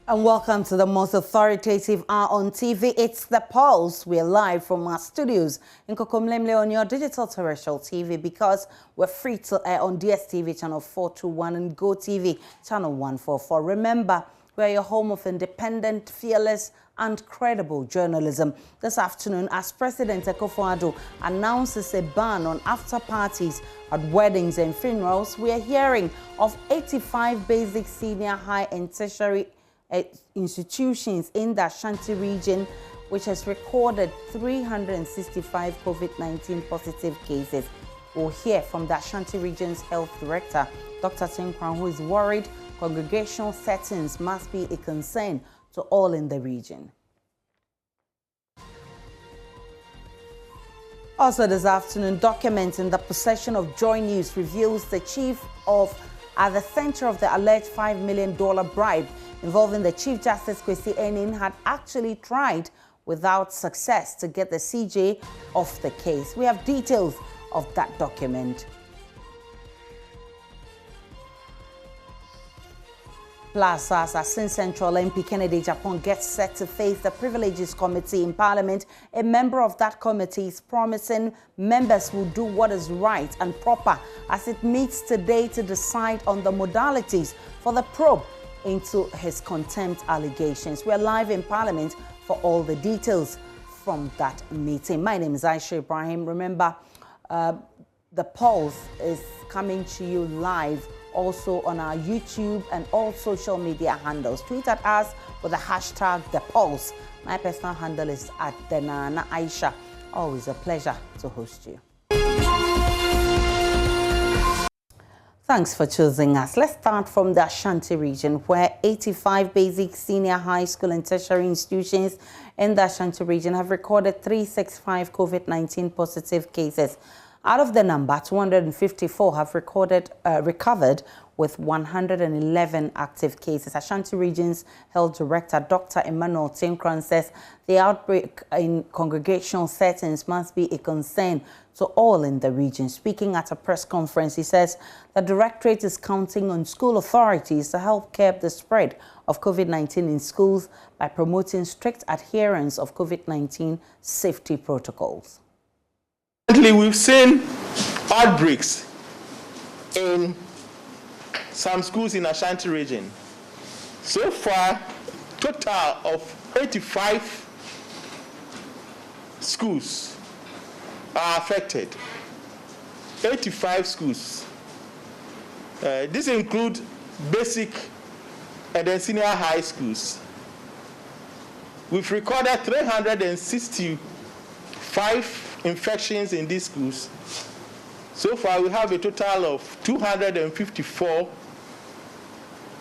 And welcome to the most authoritative hour on TV. It's The Pulse. We're live from our studios in Kokomlemle on your digital terrestrial TV because we're free to air on DSTV channel 421 and GoTV channel 144. Remember, we're your home of independent, fearless and credible journalism. This afternoon, as President Akufo-Addo announces a ban on after parties at weddings and funerals, we are hearing of 85 basic, senior, high and tertiary institutions in the Ashanti region, which has recorded 365 COVID-19 positive cases. We'll hear from the Ashanti region's health director, Dr. Tinkran, who is worried congregational settings must be a concern to all in the region. Also this afternoon, documents in the possession of JoyNews reveals the chief of at the center of the alleged $5 million bribe involving the Chief Justice Kwesi Enin had actually tried without success to get the CJ off the case. We have details of that document. Plus, as Asin Central MP Kennedy Japan gets set to face the Privileges Committee in Parliament, a member of that committee is promising members will do what is right and proper as it meets today to decide on the modalities for the probe into his contempt allegations. We're live in Parliament for all the details from that meeting. My name is Aisha Ibrahim. Remember, The Pulse is coming to you live also on our YouTube and all social media handles. Tweet at us with the hashtag The Pulse. My personal handle is at Denana Aisha. Always a pleasure to host you. Thanks for choosing us. Let's start from the Ashanti region, where 85 basic, senior, high school and tertiary institutions in the Ashanti region have recorded 365 COVID-19 positive cases. Out of the number, 254 have recovered with 111 active cases. Ashanti Region's Health Director, Dr. Emmanuel Tinkran, says the outbreak in congregational settings must be a concern to all in the region. Speaking at a press conference, he says the Directorate is counting on school authorities to help curb the spread of COVID-19 in schools by promoting strict adherence of COVID-19 safety protocols. We've seen outbreaks in some schools in Ashanti region. So far, total of 85 schools are affected. 85 schools. This includes basic and then senior high schools. We've recorded 365 infections in these schools. So far, we have a total of 254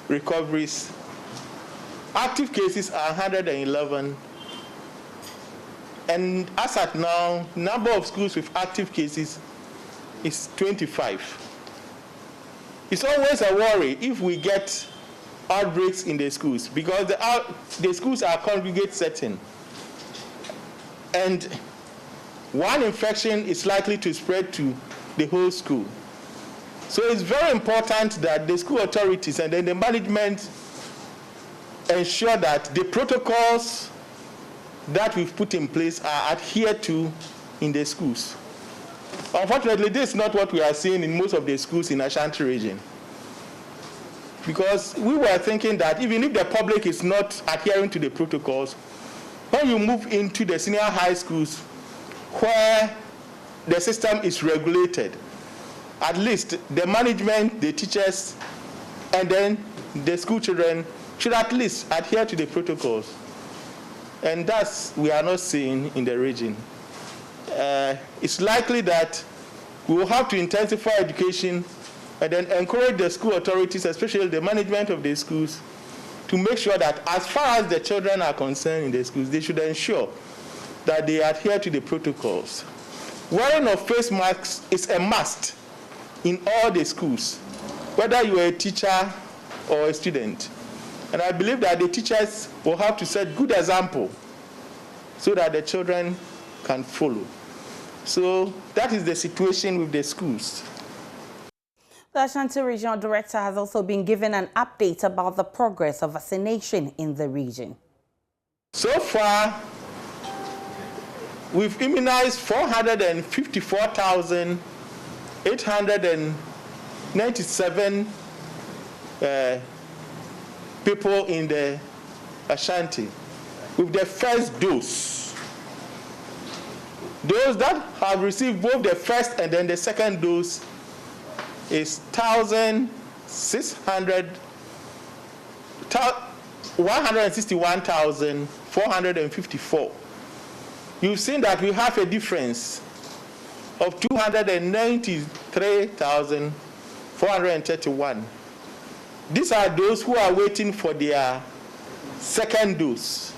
recoveries. Active cases are 111. And as at now, number of schools with active cases is 25. It's always a worry if we get outbreaks in the schools because the schools are congregate setting. And one infection is likely to spread to the whole school. So it's very important that the school authorities and then the management ensure that the protocols that we've put in place are adhered to in the schools. Unfortunately, this is not what we are seeing in most of the schools in Ashanti region. Because we were thinking that even if the public is not adhering to the protocols, when you move into the senior high schools where the system is regulated, at least the management, the teachers, and then the school children should at least adhere to the protocols. And that's we are not seeing in the region. It's likely that we will have to intensify education and then encourage the school authorities, especially the management of the schools, to make sure that as far as the children are concerned in the schools, they should ensure that they adhere to the protocols. Wearing of face masks is a must in all the schools, whether you are a teacher or a student. And I believe that the teachers will have to set good example so that the children can follow. So that is the situation with the schools. The Ashanti Regional Director has also been given an update about the progress of vaccination in the region. So far, we've immunized 454,897 people in the Ashanti with the first dose. Those that have received both the first and then the second dose is 161,454. You've seen that we have a difference of 293,431. These are those who are waiting for their second dose.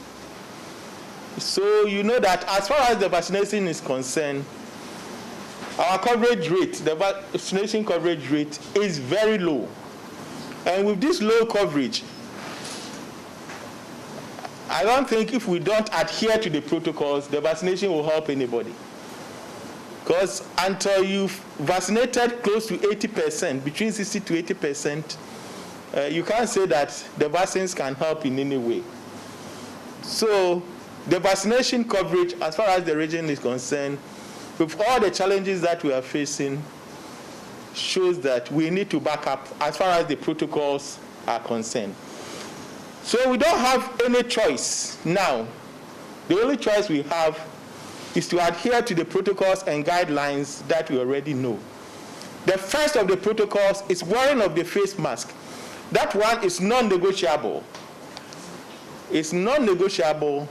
So you know that as far as the vaccination is concerned, our coverage rate, the vaccination coverage rate, is very low. And with this low coverage, I don't think if we don't adhere to the protocols, the vaccination will help anybody. Because until you've vaccinated close to 80%, between 60 to 80%, you can't say that the vaccines can help in any way. So the vaccination coverage, as far as the region is concerned, with all the challenges that we are facing, shows that we need to back up as far as the protocols are concerned. So we don't have any choice now. The only choice we have is to adhere to the protocols and guidelines that we already know. The first of the protocols is wearing of the face mask. That one is non-negotiable. It's non-negotiable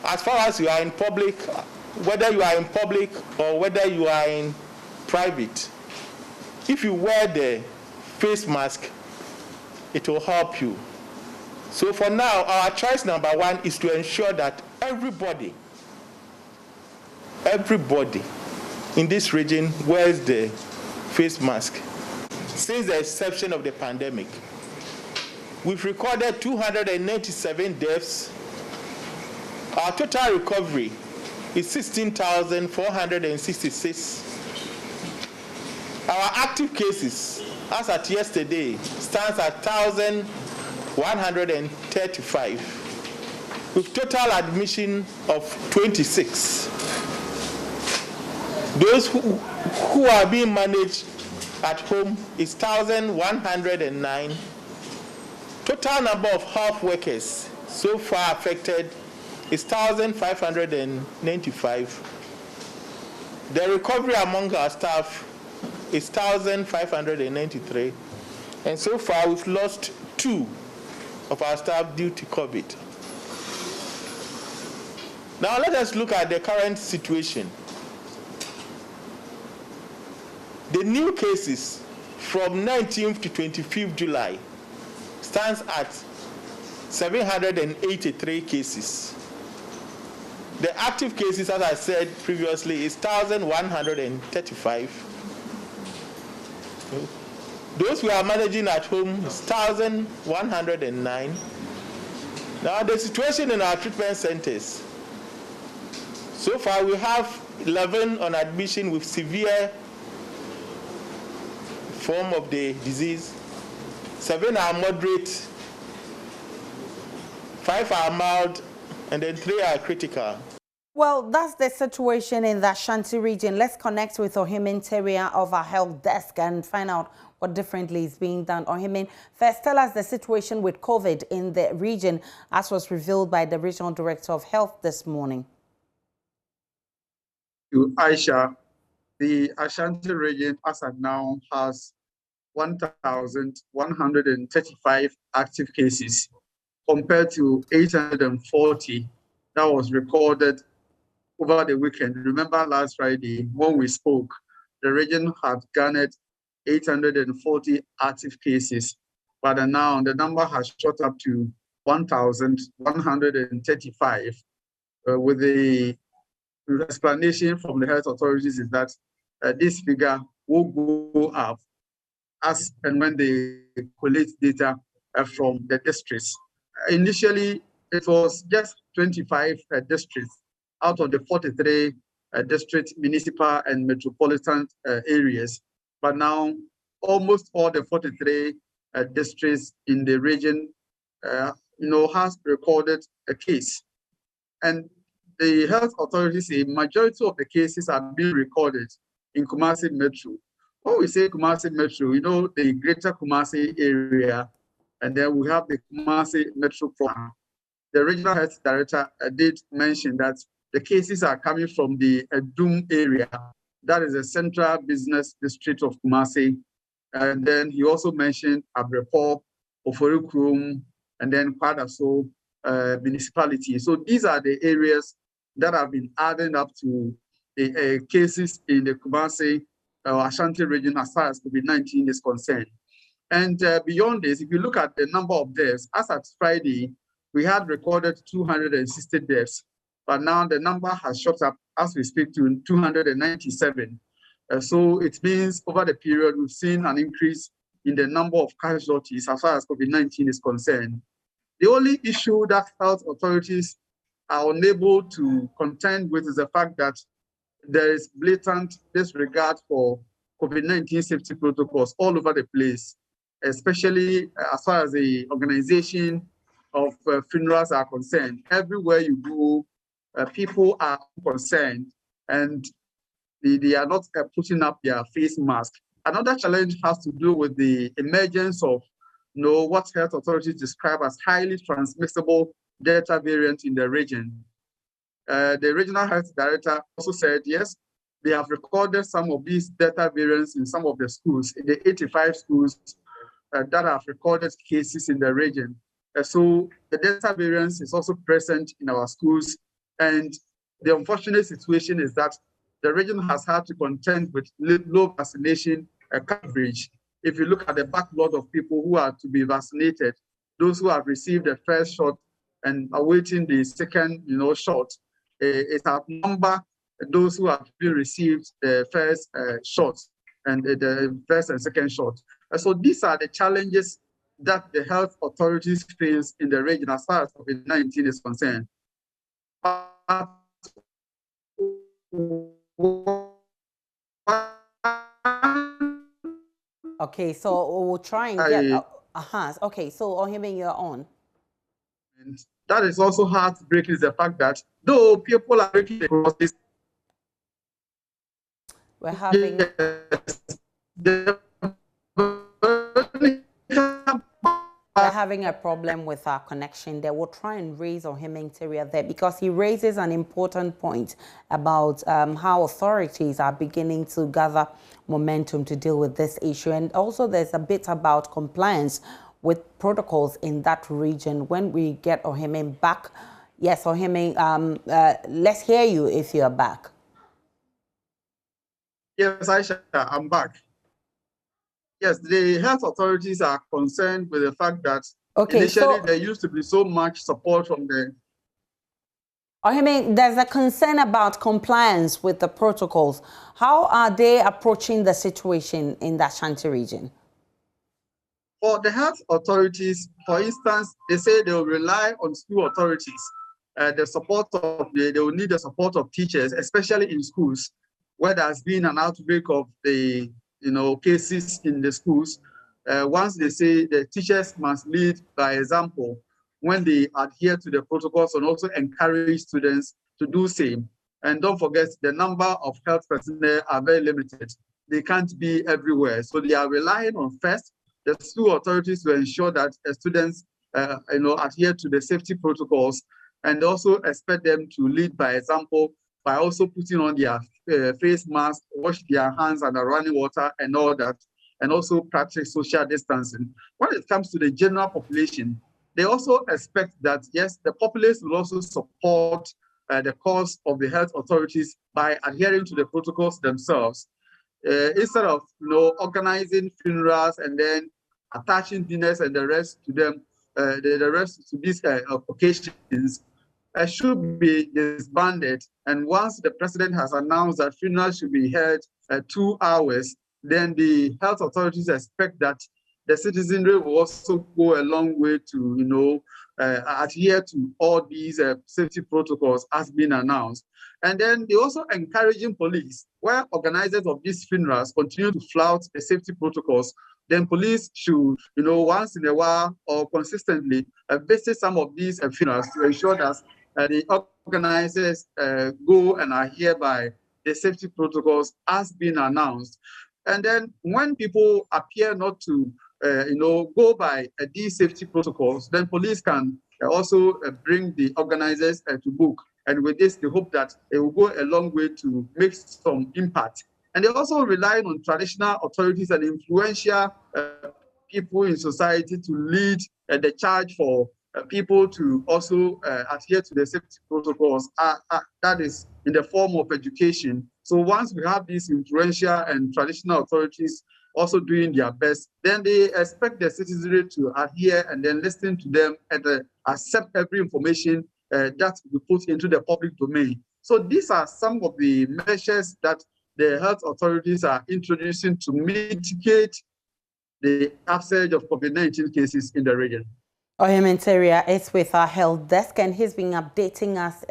as far as you are in public, whether you are in public or whether you are in private. If you wear the face mask, it will help you. So for now, our choice number one is to ensure that everybody in this region wears the face mask. Since the inception of the pandemic, we've recorded 297 deaths. Our total recovery is 16,466. Our active cases, as at yesterday, stands at 1,135, with total admission of 26. Those who are being managed at home is 1,109. Total number of health workers so far affected is 1,595. The recovery among our staff is 1,593. And so far, we've lost 2 of our staff due to COVID. Now, let us look at the current situation. The new cases from 19th to 25th July stands at 783 cases. The active cases, as I said previously, is 1,135. Those we are managing at home is 1,109. Now, the situation in our treatment centers. So far, we have 11 on admission with severe form of the disease. 7 are moderate, 5 are mild, and then 3 are critical. Well, that's the situation in the Ashanti region. Let's connect with Ohimin Teria of our health desk and find out what differently is being done. Ohimin, first tell us the situation with COVID in the region as was revealed by the Regional Director of Health this morning. To Aisha, the Ashanti region as of now has 1,135 active cases compared to 840 that was recorded over the weekend. Remember last Friday when we spoke, the region had garnered 840 active cases, but now the number has shot up to 1,135 with the explanation from the health authorities is that this figure will go up as and when they collect data from the districts. Initially, it was just 25 districts out of the 43 district, municipal, and metropolitan areas. But now almost all the 43 districts in the region, has recorded a case. And the health authorities say majority of the cases are being recorded in Kumasi Metro. When we say Kumasi Metro, the greater Kumasi area, and then we have the Kumasi Metro program. The regional health director did mention that the cases are coming from the Edum area, that is the central business district of Kumasi. And then he also mentioned Abrepor, Oforikrum, and then Kwadaso municipality. So these are the areas that have been added up to the cases in the Kumasi Ashanti region as far as COVID-19 is concerned. And beyond this, if you look at the number of deaths, as at Friday, we had recorded 260 deaths, but now the number has shot up as we speak to 297. So it means over the period, we've seen an increase in the number of casualties as far as COVID-19 is concerned. The only issue that health authorities are unable to contend with is the fact that there is blatant disregard for COVID-19 safety protocols all over the place, especially as far as the organization of funerals are concerned. Everywhere you go, people are concerned and they are not putting up their face mask. Another challenge has to do with the emergence of what health authorities describe as highly transmissible Delta variant in the region. The regional health director also said, yes, they have recorded some of these Delta variants in some of the schools, in the 85 schools that have recorded cases in the region. So the Delta variant is also present in our schools. And the unfortunate situation is that the region has had to contend with low vaccination coverage. If you look at the backlog of people who are to be vaccinated, those who have received the first shot and awaiting the second shot, it's a number those who have received the first shot and the first and second shot. So these are the challenges that the health authorities face in the region as far as COVID-19 is concerned. Okay, so we'll try and get... Okay, so Ohime, you're on. And that is also heartbreaking, is the fact that though people are breaking across this... We're having... We're having a problem with our connection there. We'll try and raise Ohime Nteria there because he raises an important point about how authorities are beginning to gather momentum to deal with this issue. And also there's a bit about compliance with protocols in that region. When we get Ohime back, yes, Ohime, let's hear you if you're back. Yes, Aisha, I'm back. Yes, the health authorities are concerned with the fact that initially there used to be so much support from the... Ohime, there's a concern about compliance with the protocols. How are they approaching the situation in the Ashanti region? For the health authorities, for instance, they say they will rely on school authorities. They will need the support of teachers, especially in schools, where there's been an outbreak of the cases in the schools. Once they say the teachers must lead by example when they adhere to the protocols and also encourage students to do same. And don't forget, the number of health personnel are very limited. They can't be everywhere. So they are relying on first the school authorities to ensure that students adhere to the safety protocols, and also expect them to lead by example by also putting on their face mask, wash their hands under running water and all that, and also practice social distancing. When it comes to the general population, they also expect that, yes, the populace will also support the cause of the health authorities by adhering to the protocols themselves. Instead of organizing funerals and then attaching dinners and the rest to them, the rest to these occasions, should be disbanded. And once the president has announced that funerals should be held 2 hours, then the health authorities expect that the citizenry will also go a long way to, adhere to all these safety protocols as been announced. And then they also encouraging police, where organizers of these funerals continue to flout the safety protocols, then police should, once in a while or consistently visit some of these funerals to ensure that the organizers go and adhere by the safety protocols as been announced. And then when people appear not to, go by these safety protocols, then police can also bring the organizers to book. And with this, they hope that it will go a long way to make some impact. And they also rely on traditional authorities and influential people in society to lead the charge for people to also adhere to the safety protocols. That is in the form of education. So once we have these influential and traditional authorities also doing their best, then they expect the citizenry to adhere and then listen to them and accept every information that we put into the public domain. So these are some of the measures that the health authorities are introducing to mitigate the upsurge of COVID-19 cases in the region. Parliamentary is with our health desk, and he's been updating us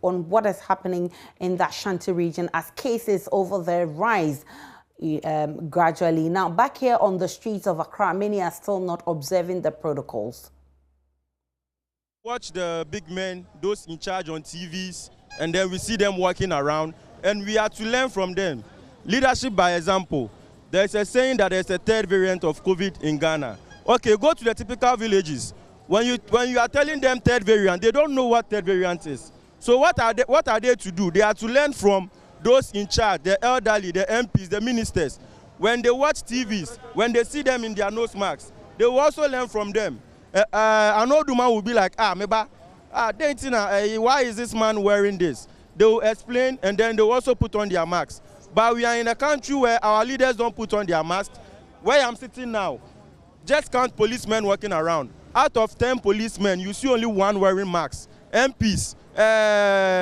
on what is happening in the Ashanti region as cases over there rise gradually. Now, back here on the streets of Accra, many are still not observing the protocols. Watch the big men, those in charge on TVs, and then we see them walking around, and we are to learn from them. Leadership by example. There's a saying that there's a third variant of COVID in Ghana. Okay, go to the typical villages. When you are telling them third variant, they don't know what third variant is. So what are they to do? They are to learn from those in charge, the elderly, the MPs, the ministers. When they watch TVs, when they see them in their nose masks, they will also learn from them. An old woman will be like, why is this man wearing this? They will explain, and then they will also put on their masks. But we are in a country where our leaders don't put on their masks. Where I'm sitting now, just count policemen walking around. Out of 10 policemen, you see only one wearing masks. MPs,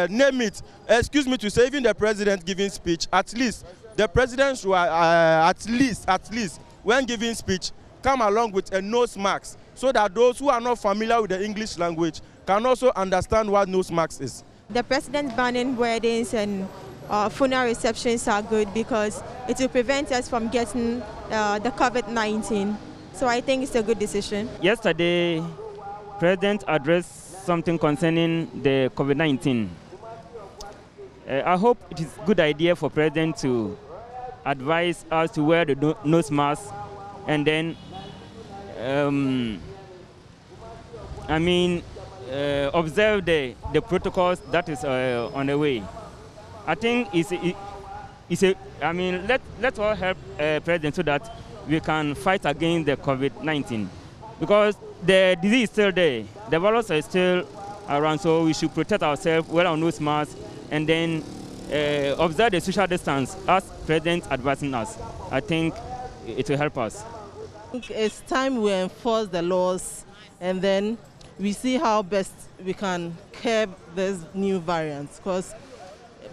name it. Excuse me to say, even the president giving speech, at least the president should, at least, when giving speech, come along with a nose mask, so that those who are not familiar with the English language can also understand what nose mask is. The president banning weddings and funeral receptions are good because it will prevent us from getting the COVID-19. So I think it's a good decision. Yesterday, President addressed something concerning the COVID-19. I hope it is a good idea for President to advise us to wear the nose mask and then, observe the protocols that is on the way. I think let's all help President so that we can fight against the COVID-19, because the disease is still there, the virus is still around, so we should protect ourselves, wear our nose masks, and then observe the social distance as President advising us. I think it will help us. It's time we enforce the laws, and then we see how best we can curb this new variant, because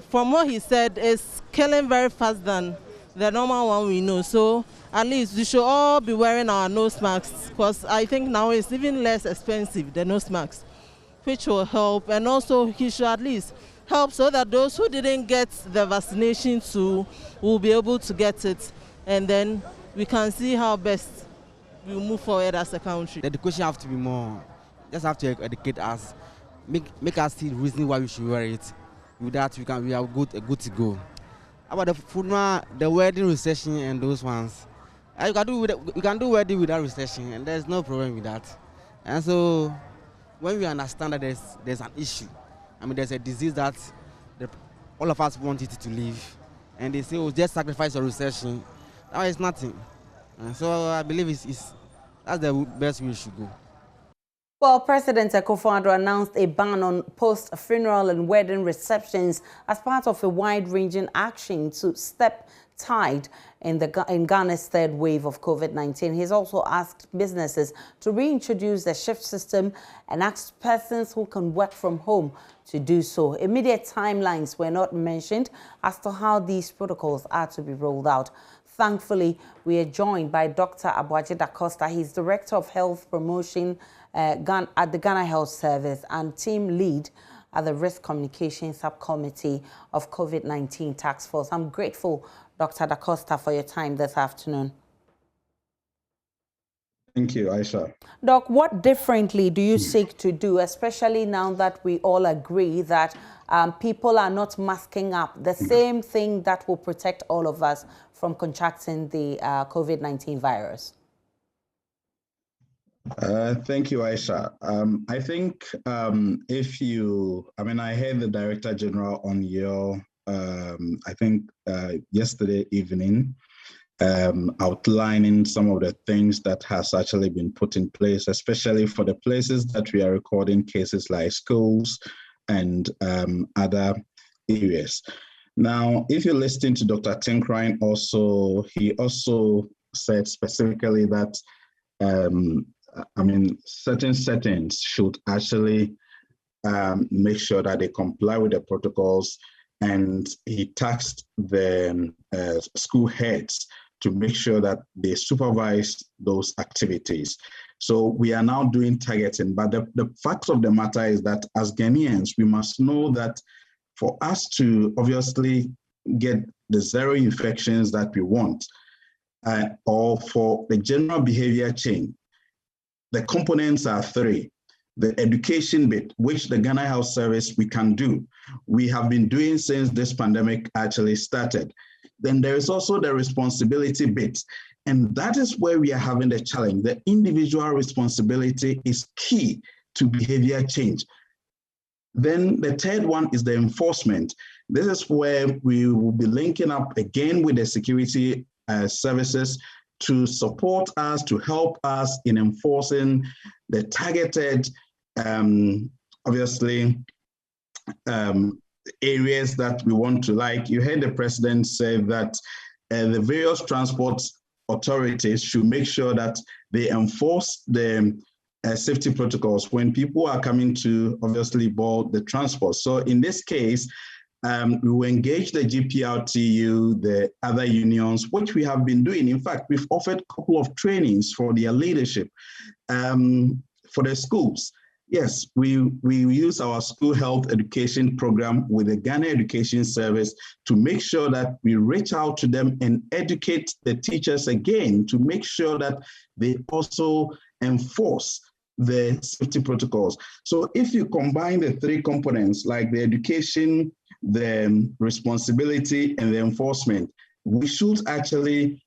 from what he said, it's killing very fast than the normal one we know. So at least we should all be wearing our nose masks, because I think now it's even less expensive, the nose masks, which will help. And also he should at least help so that those who didn't get the vaccination too will be able to get it. And then we can see how best we move forward as a country. The education have to be more, just have to educate us, make us see the reason why we should wear it. With that, we are good to go. About the funeral, the wedding reception and those ones, you can do wedding without reception, and there's no problem with that. And so, when we understand that there's an issue, there's a disease that all of us want it to live, and they say, just sacrifice your reception. That is nothing. And so I believe that's the best way we should go. Well, President Akufo-Addo announced a ban on post-funeral and wedding receptions as part of a wide-ranging action to step tide in Ghana's third wave of COVID-19. He's also asked businesses to reintroduce the shift system and asked persons who can work from home to do so. Immediate timelines were not mentioned as to how these protocols are to be rolled out. Thankfully, we are joined by Dr. Aboagye Da Costa. He's Director of Health Promotion at the Ghana Health Service and Team Lead at the Risk Communication Subcommittee of COVID-19 Task Force. I'm grateful, Dr. Da Costa, for your time this afternoon. Thank you, Aisha. Doc, what differently do you seek to do, especially now that we all agree that people are not masking up, the same thing that will protect all of us from contracting the COVID-19 virus? Thank you, Aisha. I think I heard the Director General on your, yesterday evening, outlining some of the things that has actually been put in place, especially for the places that we are recording cases like schools and other areas. Now, if you listen to Dr. Tinkrine he also said specifically that certain settings should actually make sure that they comply with the protocols, and he tasked the school heads to make sure that they supervise those activities. So we are now doing targeting, but the fact of the matter is that as Ghanaians, we must know that for us to obviously get the zero infections that we want, or for the general behavior change, the components are three. The education bit, which the Ghana Health Service we can do. We have been doing since this pandemic actually started. Then there is also the responsibility bit. And that is where we are having the challenge. The individual responsibility is key to behavior change. Then the third one is the enforcement. This is where we will be linking up again with the security services to support us, to help us in enforcing the targeted, areas that we want to, like you heard the president say that the various transport authorities should make sure that they enforce the safety protocols when people are coming to obviously board the transport. So in this case, we will engage the GPRTU, the other unions, which we have been doing. In fact, we've offered a couple of trainings for their leadership for the schools. Yes, we use our school health education program with the Ghana Education Service to make sure that we reach out to them and educate the teachers again to make sure that they also enforce the safety protocols. So if you combine the three components, like the education, the responsibility, and the enforcement, we should actually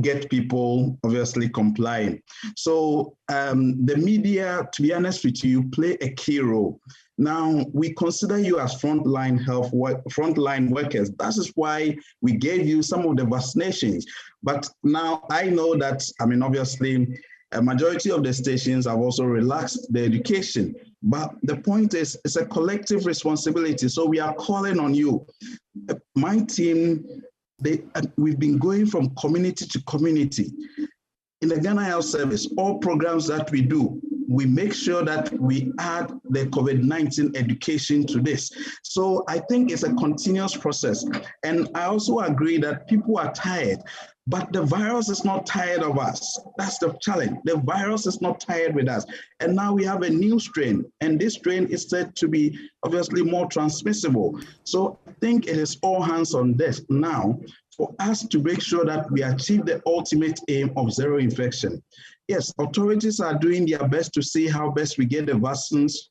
get people obviously complying. So the media, to be honest with you, play a key role. Now, we consider you as frontline workers. That is why we gave you some of the vaccinations. But now I know that, obviously, a majority of the stations have also relaxed the education. But the point is, it's a collective responsibility. So we are calling on you. My team, we've been going from community to community. In the Ghana Health Service, all programs that we do, we make sure that we add the COVID-19 education to this. So I think it's a continuous process. And I also agree that people are tired, but the virus is not tired of us. That's the challenge. The virus is not tired with us. And now we have a new strain, and this strain is said to be obviously more transmissible. So I think it is all hands on deck now for us to make sure that we achieve the ultimate aim of zero infection. Yes, authorities are doing their best to see how best we get the vaccines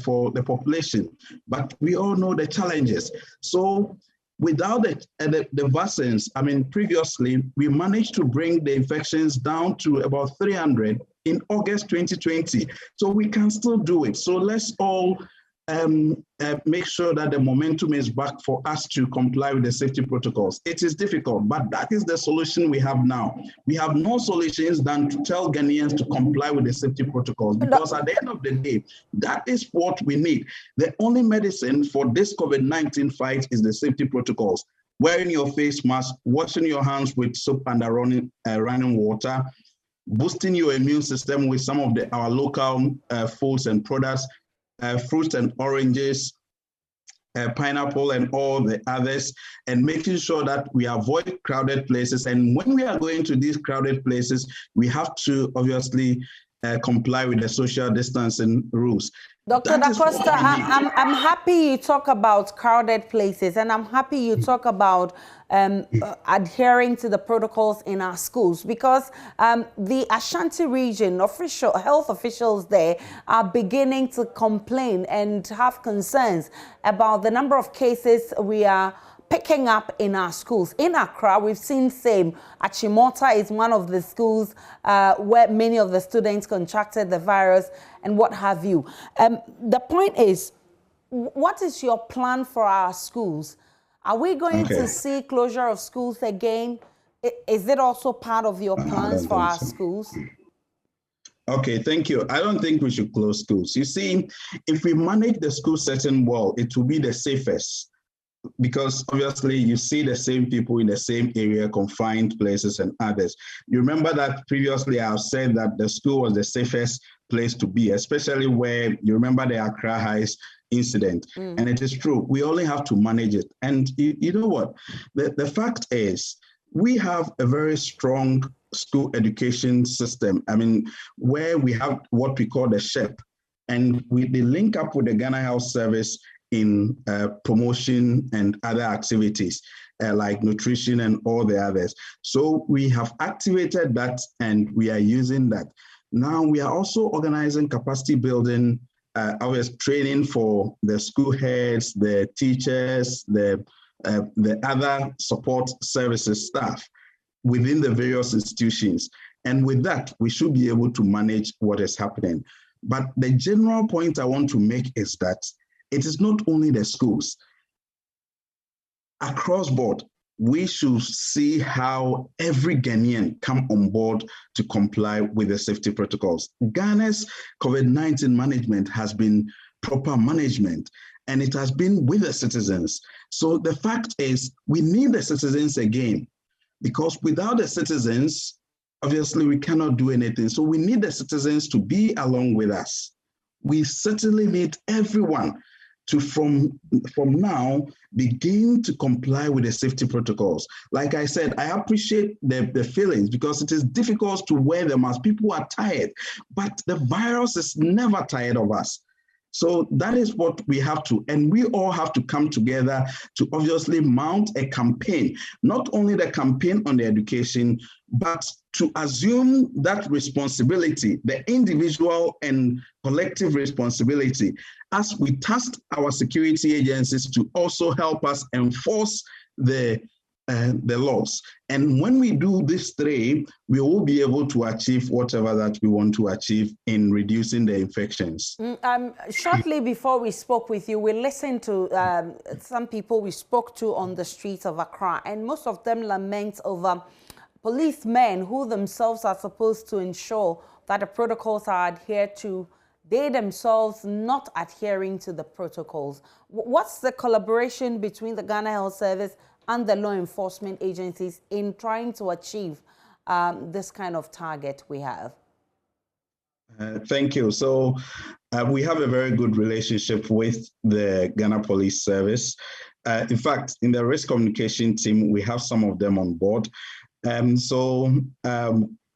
for the population, but we all know the challenges. So without the vaccines, previously, we managed to bring the infections down to about 300 in August 2020. So we can still do it. So let's all make sure that the momentum is back for us to comply with the safety protocols. It is difficult, but that is the solution we have now. We have no solutions than to tell Ghanaians to comply with the safety protocols, because at the end of the day, that is what we need. The only medicine for this COVID-19 fight is the safety protocols. Wearing your face mask, washing your hands with soap and running water, boosting your immune system with some of our local foods and products, fruits and oranges, Pineapple and all the others, and making sure that we avoid crowded places. And when we are going to these crowded places, we have to obviously comply with the social distancing rules. Dr. Da Costa, I'm happy you talk about crowded places, and I'm happy you talk about adhering to the protocols in our schools, because the Ashanti region health officials there are beginning to complain and have concerns about the number of cases we are picking up in our schools. In Accra, we've seen same. Achimota is one of the schools where many of the students contracted the virus and what have you. The point is, what is your plan for our schools? Are we going to see closure of schools again? Is it also part of your plans for our schools? Okay, thank you. I don't think we should close schools. You see, if we manage the school setting well, it will be the safest. Because obviously you see the same people in the same area, confined places and others. You remember that previously I've said that the school was the safest place to be, especially where you remember the Accra Heights incident. And it is true, we only have to manage it. And you know what, the fact is, we have a very strong school education system. I mean, where we have what we call the SHEP, and they link up with the Ghana Health Service in promotion and other activities like nutrition and all the others. So we have activated that and we are using that. Now we are also organizing capacity building, training for the school heads, the teachers, the other support services staff within the various institutions. And with that, we should be able to manage what is happening. But the general point I want to make is that it is not only the schools. Across board, we should see how every Ghanaian come on board to comply with the safety protocols. Ghana's COVID-19 management has been proper management, and it has been with the citizens. So the fact is, we need the citizens again, because without the citizens, obviously we cannot do anything. So we need the citizens to be along with us. We certainly need everyone to, from now, begin to comply with the safety protocols. Like I said, I appreciate the feelings, because it is difficult to wear the mask. People are tired, but the virus is never tired of us. So that is what we have to, and we all have to come together to obviously mount a campaign, not only the campaign on the education, but to assume that responsibility, the individual and collective responsibility, as we task our security agencies to also help us enforce the laws. And when we do these three, we will be able to achieve whatever that we want to achieve in reducing the infections. Shortly before we spoke with you, we listened to some people we spoke to on the streets of Accra, and most of them lament over policemen who themselves are supposed to ensure that the protocols are adhered to, they themselves not adhering to the protocols. What's the collaboration between the Ghana Health Service and the law enforcement agencies in trying to achieve this kind of target we have? Thank you. So we have a very good relationship with the Ghana Police Service. In fact, in the risk communication team, we have some of them on board. I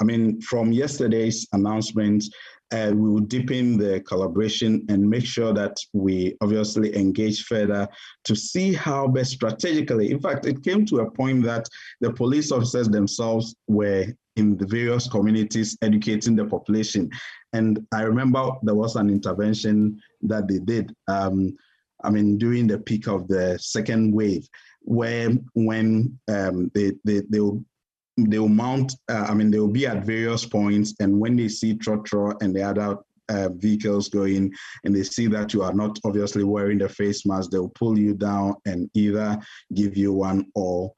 mean, from yesterday's announcement, we will deepen the collaboration and make sure that we obviously engage further to see how best strategically. In fact, it came to a point that the police officers themselves were in the various communities educating the population. And I remember there was an intervention that they did, during the peak of the second wave, where when they will mount, they will be at various points, and when they see trotro and the other vehicles going, and they see that you are not obviously wearing the face mask, they will pull you down and either give you one or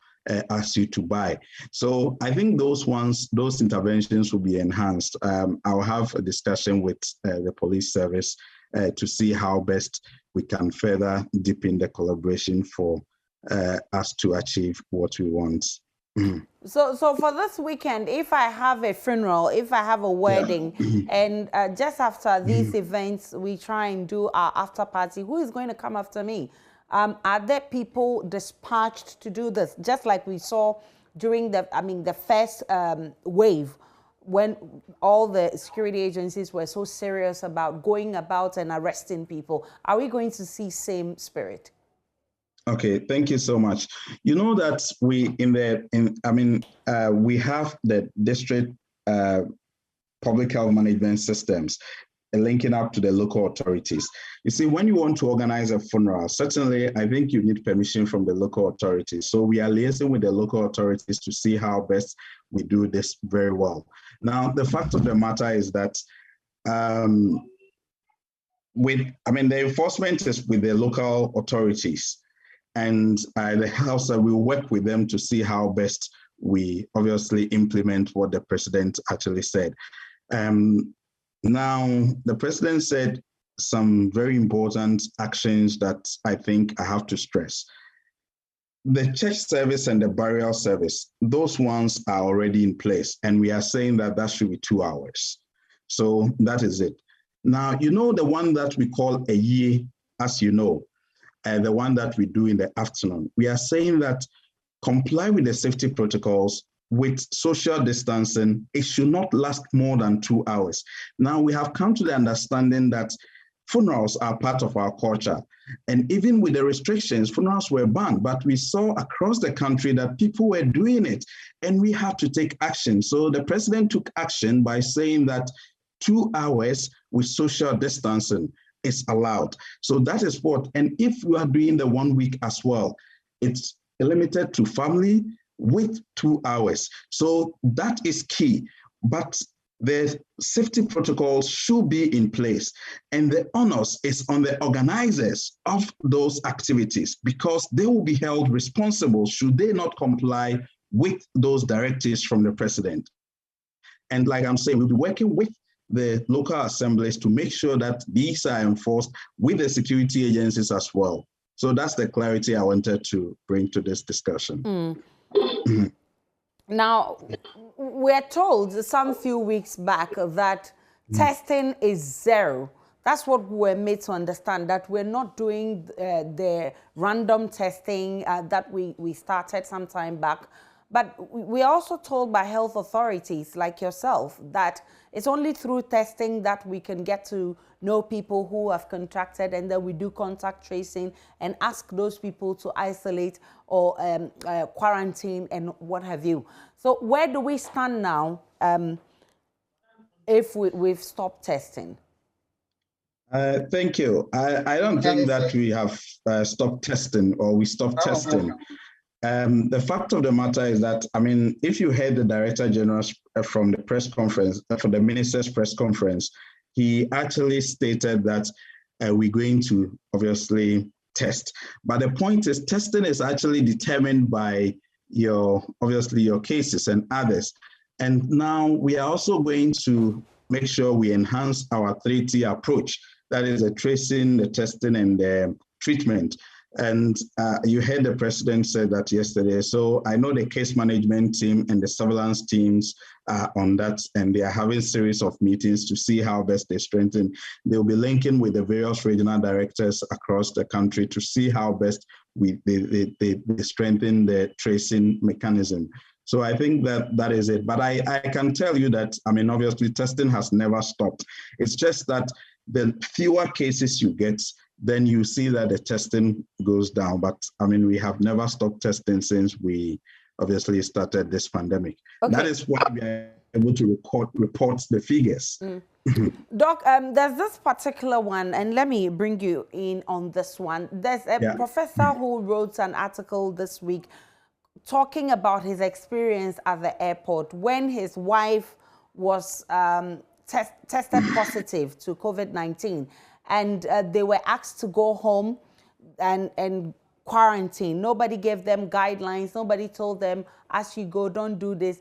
ask you to buy. So I think those interventions will be enhanced. I'll have a discussion with the police service to see how best we can further deepen the collaboration for us to achieve what we want. So for this weekend, if I have a funeral, if I have a wedding, and just after these events, we try and do our after party, who is going to come after me? Are there people dispatched to do this? Just like we saw during the first wave, when all the security agencies were so serious about going about and arresting people. Are we going to see same spirit? Okay, thank you so much. You know that we we have the district public health management systems linking up to the local authorities. You see, when you want to organize a funeral, certainly I think you need permission from the local authorities. So we are liaising with the local authorities to see how best we do this very well. Now, the fact of the matter is that the enforcement is with the local authorities, and the house will work with them to see how best we obviously implement what the president actually said. Now, the president said some very important actions that I think I have to stress. The church service and the burial service, those ones are already in place, and we are saying that that should be 2 hours. So that is it. Now, you know the one that we call a year, as you know, the one that we do in the afternoon. We are saying that comply with the safety protocols with social distancing. It should not last more than 2 hours. Now, we have come to the understanding that funerals are part of our culture. And even with the restrictions, funerals were banned, but we saw across the country that people were doing it, and we had to take action. So the president took action by saying that 2 hours with social distancing is allowed. So that is what, and if you are doing the 1 week as well, it's limited to family with 2 hours. So that is key. But the safety protocols should be in place, and the onus is on the organizers of those activities, because they will be held responsible should they not comply with those directives from the president. And like I'm saying, we'll be working with the local assemblies to make sure that these are enforced with the security agencies as well. So that's the clarity I wanted to bring to this discussion. Now, we're told some few weeks back that testing is zero. That's what we're made to understand, that we're not doing the random testing that we started some time back. But we're also told by health authorities like yourself that it's only through testing that we can get to know people who have contracted, and then we do contact tracing and ask those people to isolate or quarantine and what have you. So where do we stand now if we've stopped testing? Thank you. I don't think that we have stopped testing or we stopped testing. The fact of the matter is that, if you heard the Director General from the press conference, for the Minister's press conference, he actually stated that we're going to obviously test. But the point is, testing is actually determined by your cases and others. And now we are also going to make sure we enhance our 3T approach. That is the tracing, the testing, and the treatment. And you heard the president say that yesterday. So I know the case management team and the surveillance teams are on that, and they are having a series of meetings to see how best they strengthen. They'll be linking with the various regional directors across the country to see how best they strengthen the tracing mechanism. So I think that is it. But I can tell you that, obviously testing has never stopped. It's just that the fewer cases you get, then you see that the testing goes down. But we have never stopped testing since we obviously started this pandemic. Okay. That is why we are able to report the figures. Doc, there's this particular one, and let me bring you in on this one. There's a professor who wrote an article this week talking about his experience at the airport when his wife was tested positive to COVID-19. And they were asked to go home and quarantine. Nobody gave them guidelines. Nobody told them, as you go, don't do this.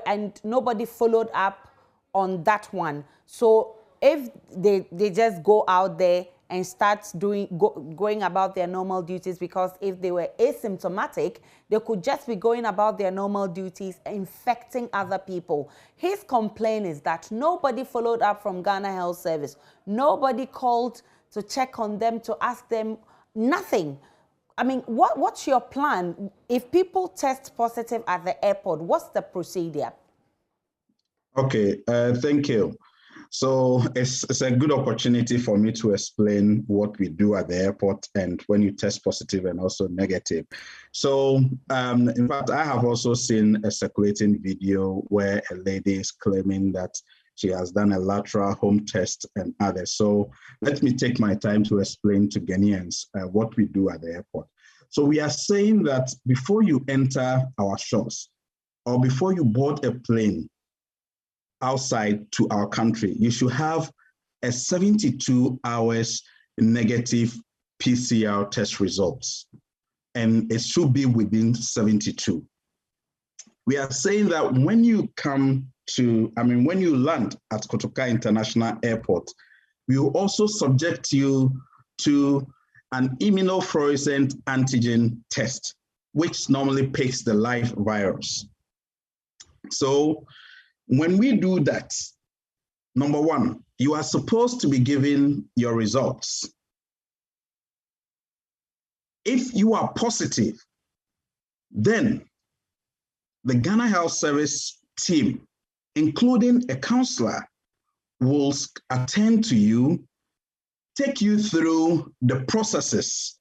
And nobody followed up on that one. So if they just go out there and start going about their normal duties, because if they were asymptomatic, they could just be going about their normal duties, infecting other people. His complaint is that nobody followed up from Ghana Health Service. Nobody called to check on them, to ask them, nothing. I mean, what's your plan? If people test positive at the airport, what's the procedure? Okay, thank you. So it's a good opportunity for me to explain what we do at the airport and when you test positive and also negative. So in fact, I have also seen a circulating video where a lady is claiming that she has done a lateral home test and others. So let me take my time to explain to Ghanaians what we do at the airport. So we are saying that before you enter our shops or before you board a plane outside to our country, you should have a 72 hours negative PCR test results, and it should be within 72. We are saying that when you when you land at Kotoka International Airport, we will also subject you to an immunofluorescent antigen test, which normally picks the live virus. So when we do that, number one, you are supposed to be given your results. If you are positive, then the Ghana Health Service team, including a counselor, will attend to you, take you through the processes.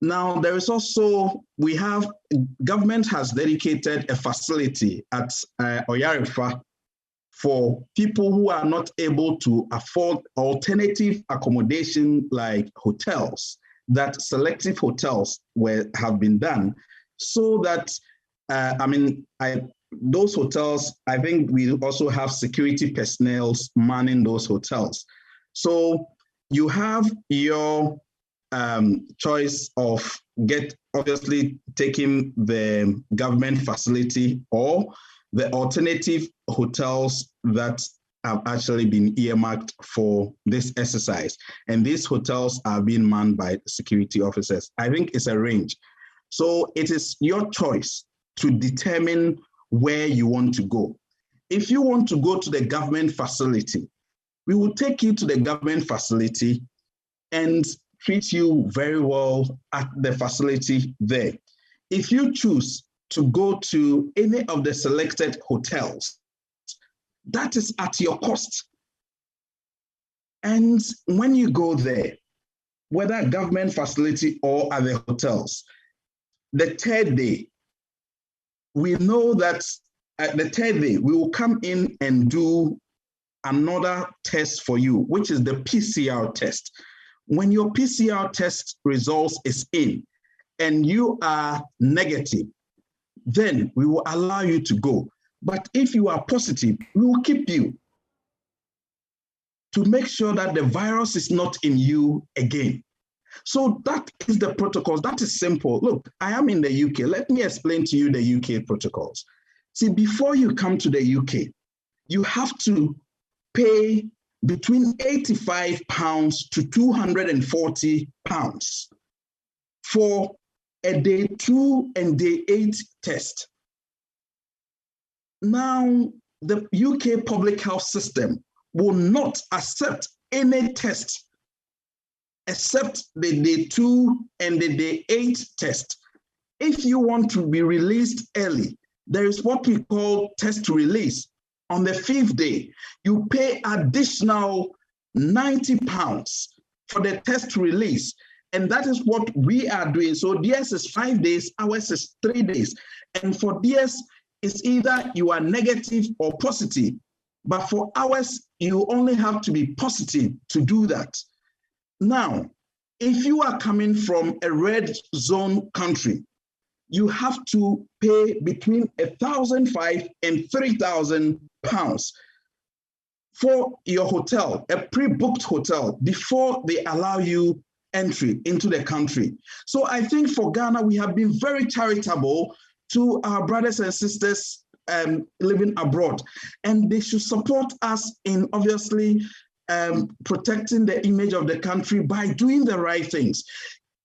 Now, there is also, government has dedicated a facility at Oyarifa for people who are not able to afford alternative accommodation like hotels, that selective hotels have been done so that, those hotels, I think we also have security personnel manning those hotels. So you have your choice of obviously taking the government facility or the alternative hotels that have actually been earmarked for this exercise. And these hotels are being manned by security officers. I think it's a range. So it is your choice to determine where you want to go. If you want to go to the government facility, we will take you to the government facility and treat you very well at the facility there. If you choose to go to any of the selected hotels, that is at your cost. And when you go there, whether government facility or at the hotels, the third day, we know that at the third day, we will come in and do another test for you, which is the PCR test. When your PCR test results is in and you are negative, then we will allow you to go. But if you are positive, we will keep you to make sure that the virus is not in you again. So that is the protocols. That is simple. Look, I am in the UK. Let me explain to you the UK protocols. See, before you come to the UK, you have to pay between £85 to £240 for a day 2 and day 8 test. Now, the UK public health system will not accept any test except the day 2 and the day 8 test. If you want to be released early, there is what we call test release. On the 5th day, you pay additional £90 for the test release. And that is what we are doing. So theirs is 5 days, ours is 3 days. And for theirs, it's either you are negative or positive. But for ours, you only have to be positive to do that. Now, if you are coming from a red zone country, you have to pay between £1,500 and £3,000 for your hotel, a pre-booked hotel, before they allow you entry into the country. So I think for Ghana, we have been very charitable to our brothers and sisters living abroad, and they should support us in obviously protecting the image of the country by doing the right things.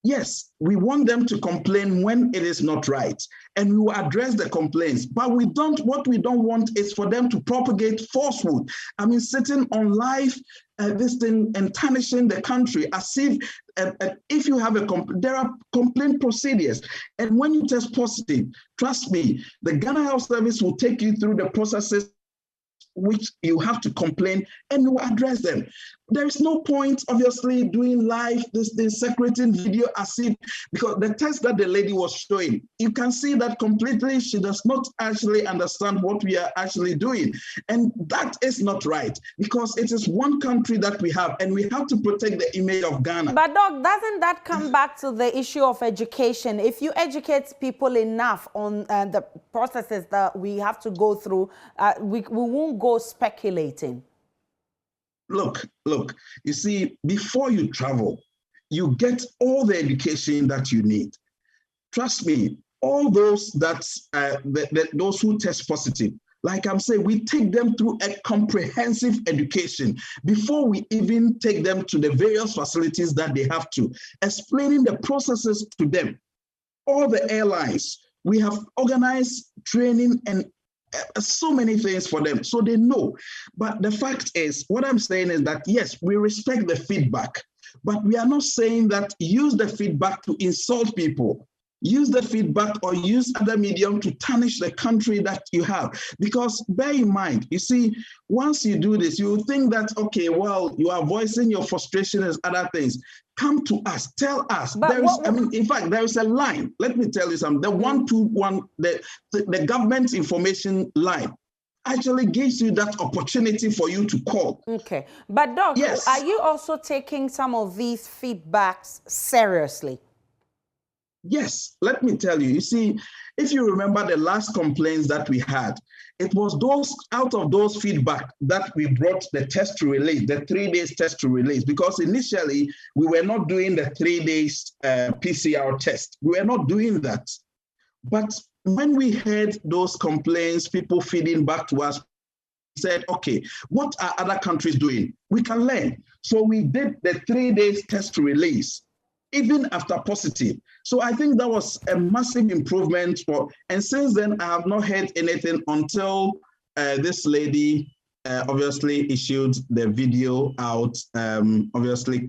Yes, we want them to complain when it is not right, and we will address the complaints. But what we don't want is for them to propagate falsehood. I mean, sitting on live, this thing and tarnishing the country as if you have there are complaint procedures, and when you test positive, trust me, the Ghana Health Service will take you through the processes which you have to complain, and we will address them. There is no point, obviously, doing live, this secreting video as if, because the test that the lady was showing, you can see that completely she does not actually understand what we are actually doing. And that is not right, because it is one country that we have, and we have to protect the image of Ghana. But Doc, doesn't that come back to the issue of education? If you educate people enough on the processes that we have to go through, we won't go speculating. Look, you see, before you travel, you get all the education that you need. Trust me, all those those who test positive, like I'm saying, we take them through a comprehensive education before we even take them to the various facilities that they have to, explaining the processes to them. All the airlines, we have organized training and so many things for them, so they know. But the fact is, what I'm saying is that, yes, we respect the feedback, but we are not saying that use the feedback to insult people. Use the feedback or use other medium to tarnish the country that you have. Because bear in mind, you see, once you do this, you think that, okay, well, you are voicing your frustration as other things. Come to us, tell us. In fact, there is a line. Let me tell you something. The 121, the government information line actually gives you that opportunity for you to call. Okay. But Doc, yes, are you also taking some of these feedbacks seriously? Yes, let me tell you. You see, if you remember the last complaints that we had, it was out of those feedback that we brought the test to release, the 3 days test to release, because initially we were not doing the 3 days PCR test. We were not doing that. But when we heard those complaints, people feeding back to us, we said, okay, what are other countries doing? We can learn. So we did the 3 days test to release, even after positive. So I think that was a massive improvement and since then I have not heard anything until this lady obviously issued the video out, obviously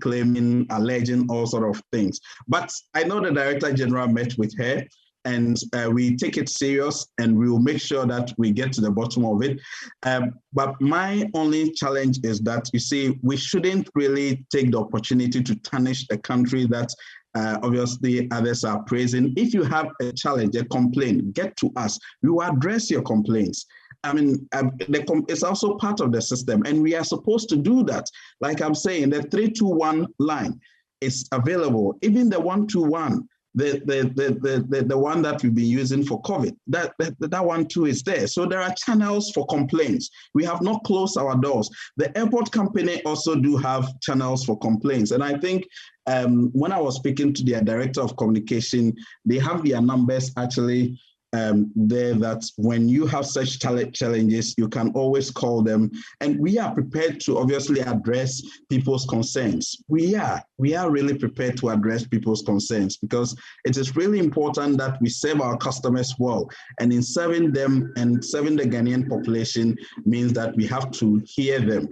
alleging all sort of things. But I know the Director General met with her, and we take it serious, and we will make sure that we get to the bottom of it. But my only challenge is that, you see, we shouldn't really take the opportunity to tarnish a country that obviously others are praising. If you have a challenge, a complaint, get to us. We will address your complaints. I mean, it's also part of the system, and we are supposed to do that. Like I'm saying, the 321 line is available. Even the 121, the one that we've been using for COVID, that one too is there. So there are channels for complaints. We have not closed our doors. The airport company also do have channels for complaints. And I think when I was speaking to their director of communication, they have their numbers actually there, that when you have such challenges, you can always call them. And we are prepared to obviously address people's concerns. We are really prepared to address people's concerns, because it is really important that we serve our customers well. And in serving them and serving the Ghanaian population means that we have to hear them.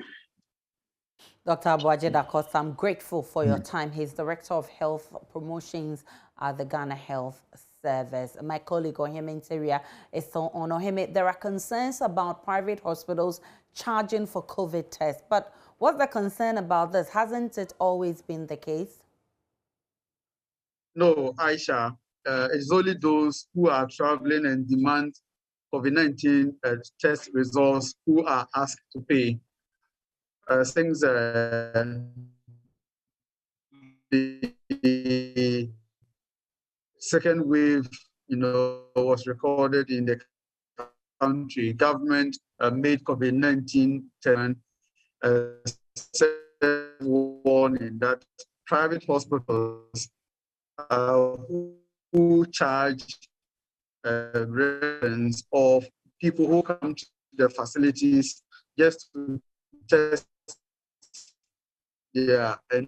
Dr. Abuaje Dacosta, I'm grateful for your time. He's Director of Health Promotions at the Ghana Health Service. My colleague Ohime Nteria is still on. Ohime, there are concerns about private hospitals charging for COVID tests. But what's the concern about this? Hasn't it always been the case? No, Aisha. It's only those who are traveling and demand COVID-19 test results who are asked to pay. Since the second wave, was recorded in the country, government made COVID-19 warning that private hospitals who charge residents of people who come to the facilities just to test and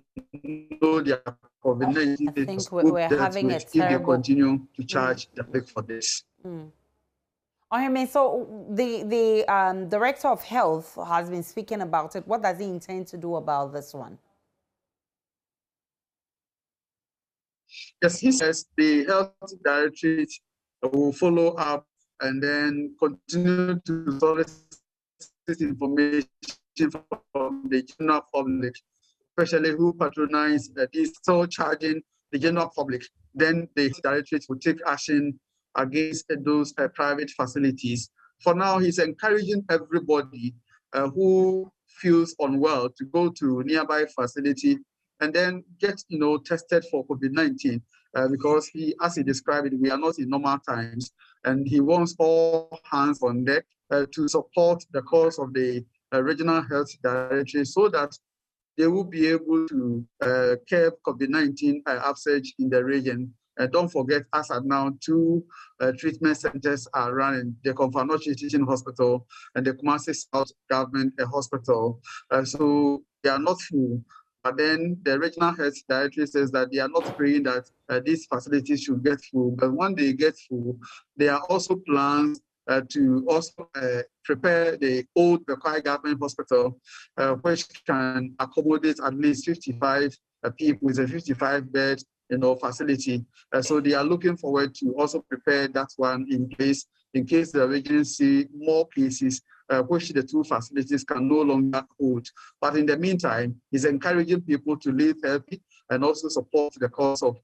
know their COVID-19 I think we're having a terrible... if they continue to charge the public for this. Okay, so the Director of Health has been speaking about it. What does he intend to do about this one? Yes, he says the Health Directorate will follow up and then continue to solicit information from the general public, especially who patronize this, so charging the general public. Then the Directorate will take action against those private facilities. For now, he's encouraging everybody who feels unwell to go to nearby facility and then get tested for COVID-19 because as he described it, we are not in normal times, and he wants all hands on deck to support the cause of the regional health directory so that they will be able to curb COVID-19 upsurge in the region. Don't forget, as of now, 2 treatment centers are running: the Komfanochi Teaching Hospital and the Kumasi South Government Hospital. So they are not full. But then the regional health directory says that they are not praying that these facilities should get full. But when they get full, there are also plans to also prepare the old Bekwai Government Hospital, which can accommodate at least 55 people with a 55-bed facility. So they are looking forward to also prepare that one in case the region see more cases, which the 2 facilities can no longer hold. But in the meantime, he's encouraging people to live healthy and also support the cause of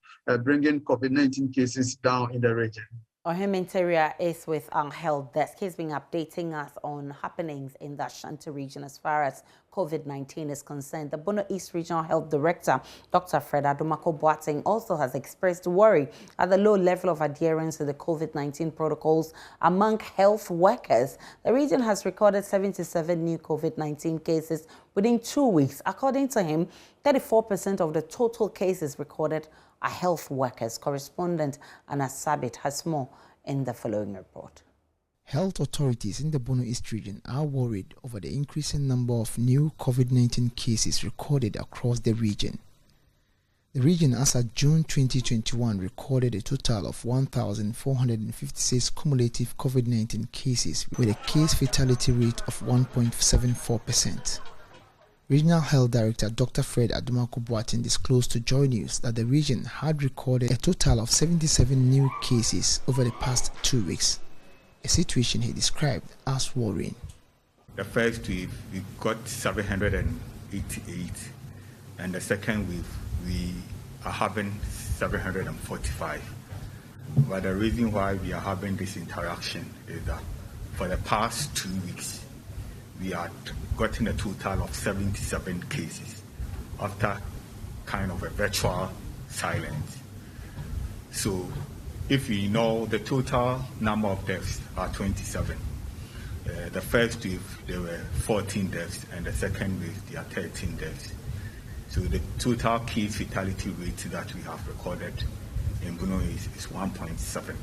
bringing COVID-19 cases down in the region. Parliamentary is with our health desk. He's been updating us on happenings in the Ashanti region as far as COVID-19 is concerned. The Bono East Regional Health Director, Dr. Fred Adomako-Boateng, also has expressed worry at the low level of adherence to the COVID-19 protocols among health workers. The region has recorded 77 new COVID-19 cases within 2 weeks. According to him, 34% of the total cases recorded are health workers. Correspondent Anna Sabit has more in the following report. Health authorities in the Bono East region are worried over the increasing number of new COVID-19 cases recorded across the region. The region, as of June 2021, recorded a total of 1,456 cumulative COVID-19 cases with a case fatality rate of 1.74%. Regional Health Director Dr. Fred Adomako-Boateng disclosed to JoyNews that the region had recorded a total of 77 new cases over the past 2 weeks, a situation he described as worrying. The first wave, we got 788, and the second wave, we are having 745. But the reason why we are having this interaction is that for the past 2 weeks, we had gotten a total of 77 cases after kind of a virtual silence. So if we know the total number of deaths are 27, the first wave there were 14 deaths, and the second wave there are 13 deaths. So the total case fatality rate that we have recorded in Bono is 1.7,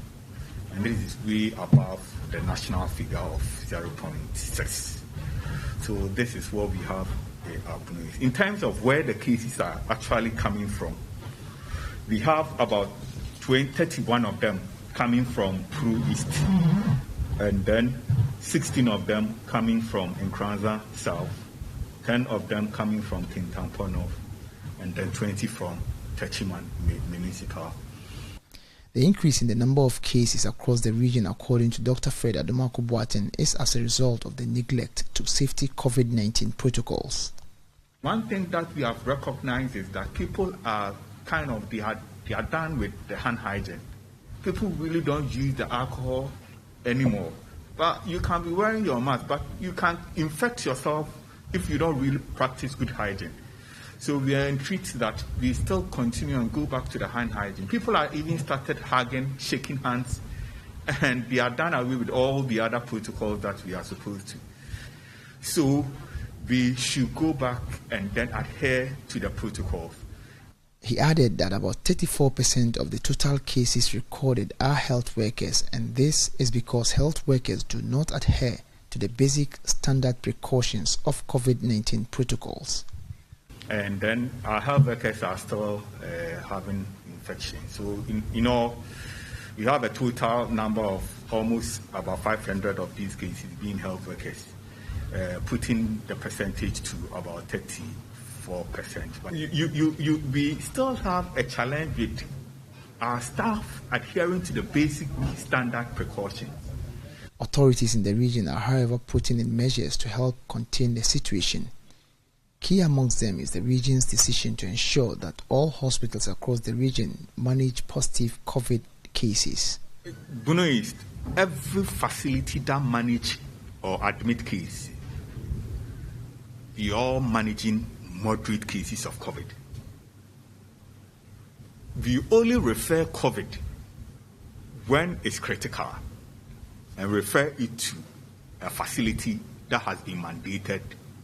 and this is way above the national figure of 0.6. So this is what we have in terms of where the cases are actually coming from. We have about 31 of them coming from Bono East, and then 16 of them coming from Nkranza South, 10 of them coming from Kintampo North, and then 20 from Techiman Municipal. The increase in the number of cases across the region, according to Dr. Fred Adomako-Boateng, is as a result of the neglect to safety COVID-19 protocols. One thing that we have recognized is that people are they are done with the hand hygiene. People really don't use the alcohol anymore. But you can be wearing your mask, but you can infect yourself if you don't really practice good hygiene. So we are intrigued that we still continue and go back to the hand hygiene. People are even started hugging, shaking hands, and we are done away with all the other protocols that we are supposed to. So we should go back and then adhere to the protocols. He added that about 34% of the total cases recorded are health workers, and this is because health workers do not adhere to the basic standard precautions of COVID-19 protocols. And then our health workers are still having infection. So, in all, we have a total number of almost about 500 of these cases being health workers, putting the percentage to about 34%. But we still have a challenge with our staff adhering to the basic standard precautions. Authorities in the region are, however, putting in measures to help contain the situation. Key amongst them is the region's decision to ensure that all hospitals across the region manage positive COVID cases. Bono East, every facility that manage or admit cases, we are managing moderate cases of COVID. We only refer COVID when it's critical and refer it to a facility that has been mandated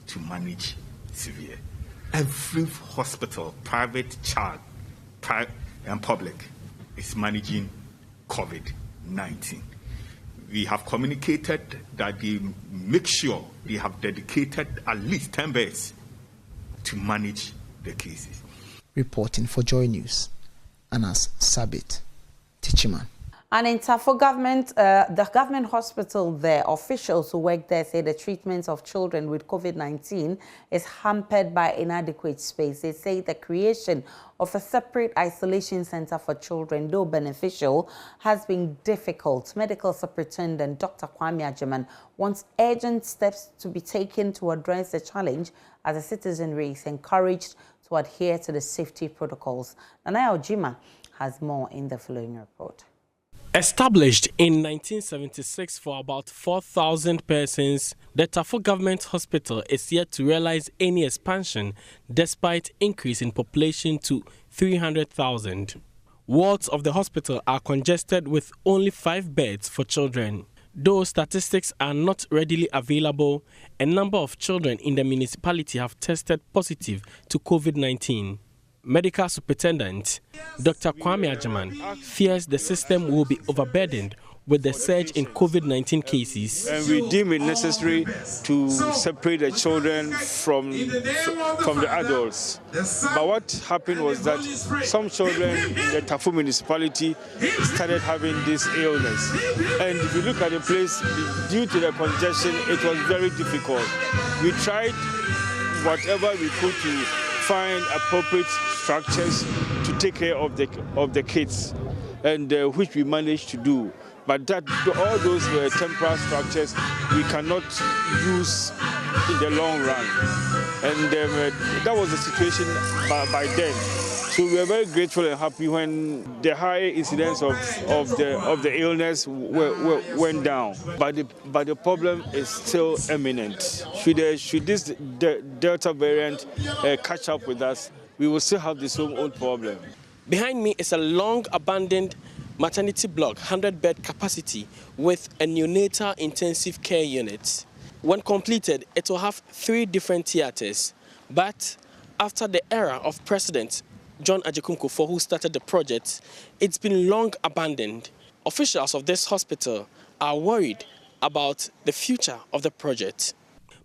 to manage severe. Every hospital, private, and public, is managing COVID-19. We have communicated that they make sure they have dedicated at least 10 beds to manage the cases. Reporting for JoyNews, Anas Sabit, Tichiman. And in Tafo government, the government hospital there, officials who work there say the treatment of children with COVID-19 is hampered by inadequate space. They say the creation of a separate isolation center for children, though beneficial, has been difficult. Medical Superintendent Dr. Kwame Agyemang wants urgent steps to be taken to address the challenge as the citizenry is encouraged to adhere to the safety protocols. Nanaya Ojima has more in the following report. Established in 1976 for about 4,000 persons, the Tafo Government Hospital is yet to realize any expansion despite increase in population to 300,000. Wards of the hospital are congested with only 5 beds for children. Though statistics are not readily available, a number of children in the municipality have tested positive to COVID-19. Medical Superintendent Dr. Kwame Agyemang fears the system will be overburdened with the surge in COVID-19 cases. And we deem it necessary to separate the children from the adults. But what happened was that some children in the Tafo municipality started having this illness. And if you look at the place, due to the congestion, it was very difficult. We tried whatever we could to find appropriate structures to take care of the kids, and which we managed to do. But all those were temporary structures we cannot use in the long run. And that was the situation by then. So we are very grateful and happy when the high incidence of the illness went down. But the problem is still imminent. Should this Delta variant catch up with us, we will still have the same old problem. Behind me is a long-abandoned maternity block, 100-bed capacity, with a neonatal intensive care unit. When completed, it will have 3 different theaters. But after the era of President John Agyekum Kufuor, who started the project, it's been long abandoned. Officials of this hospital are worried about the future of the project.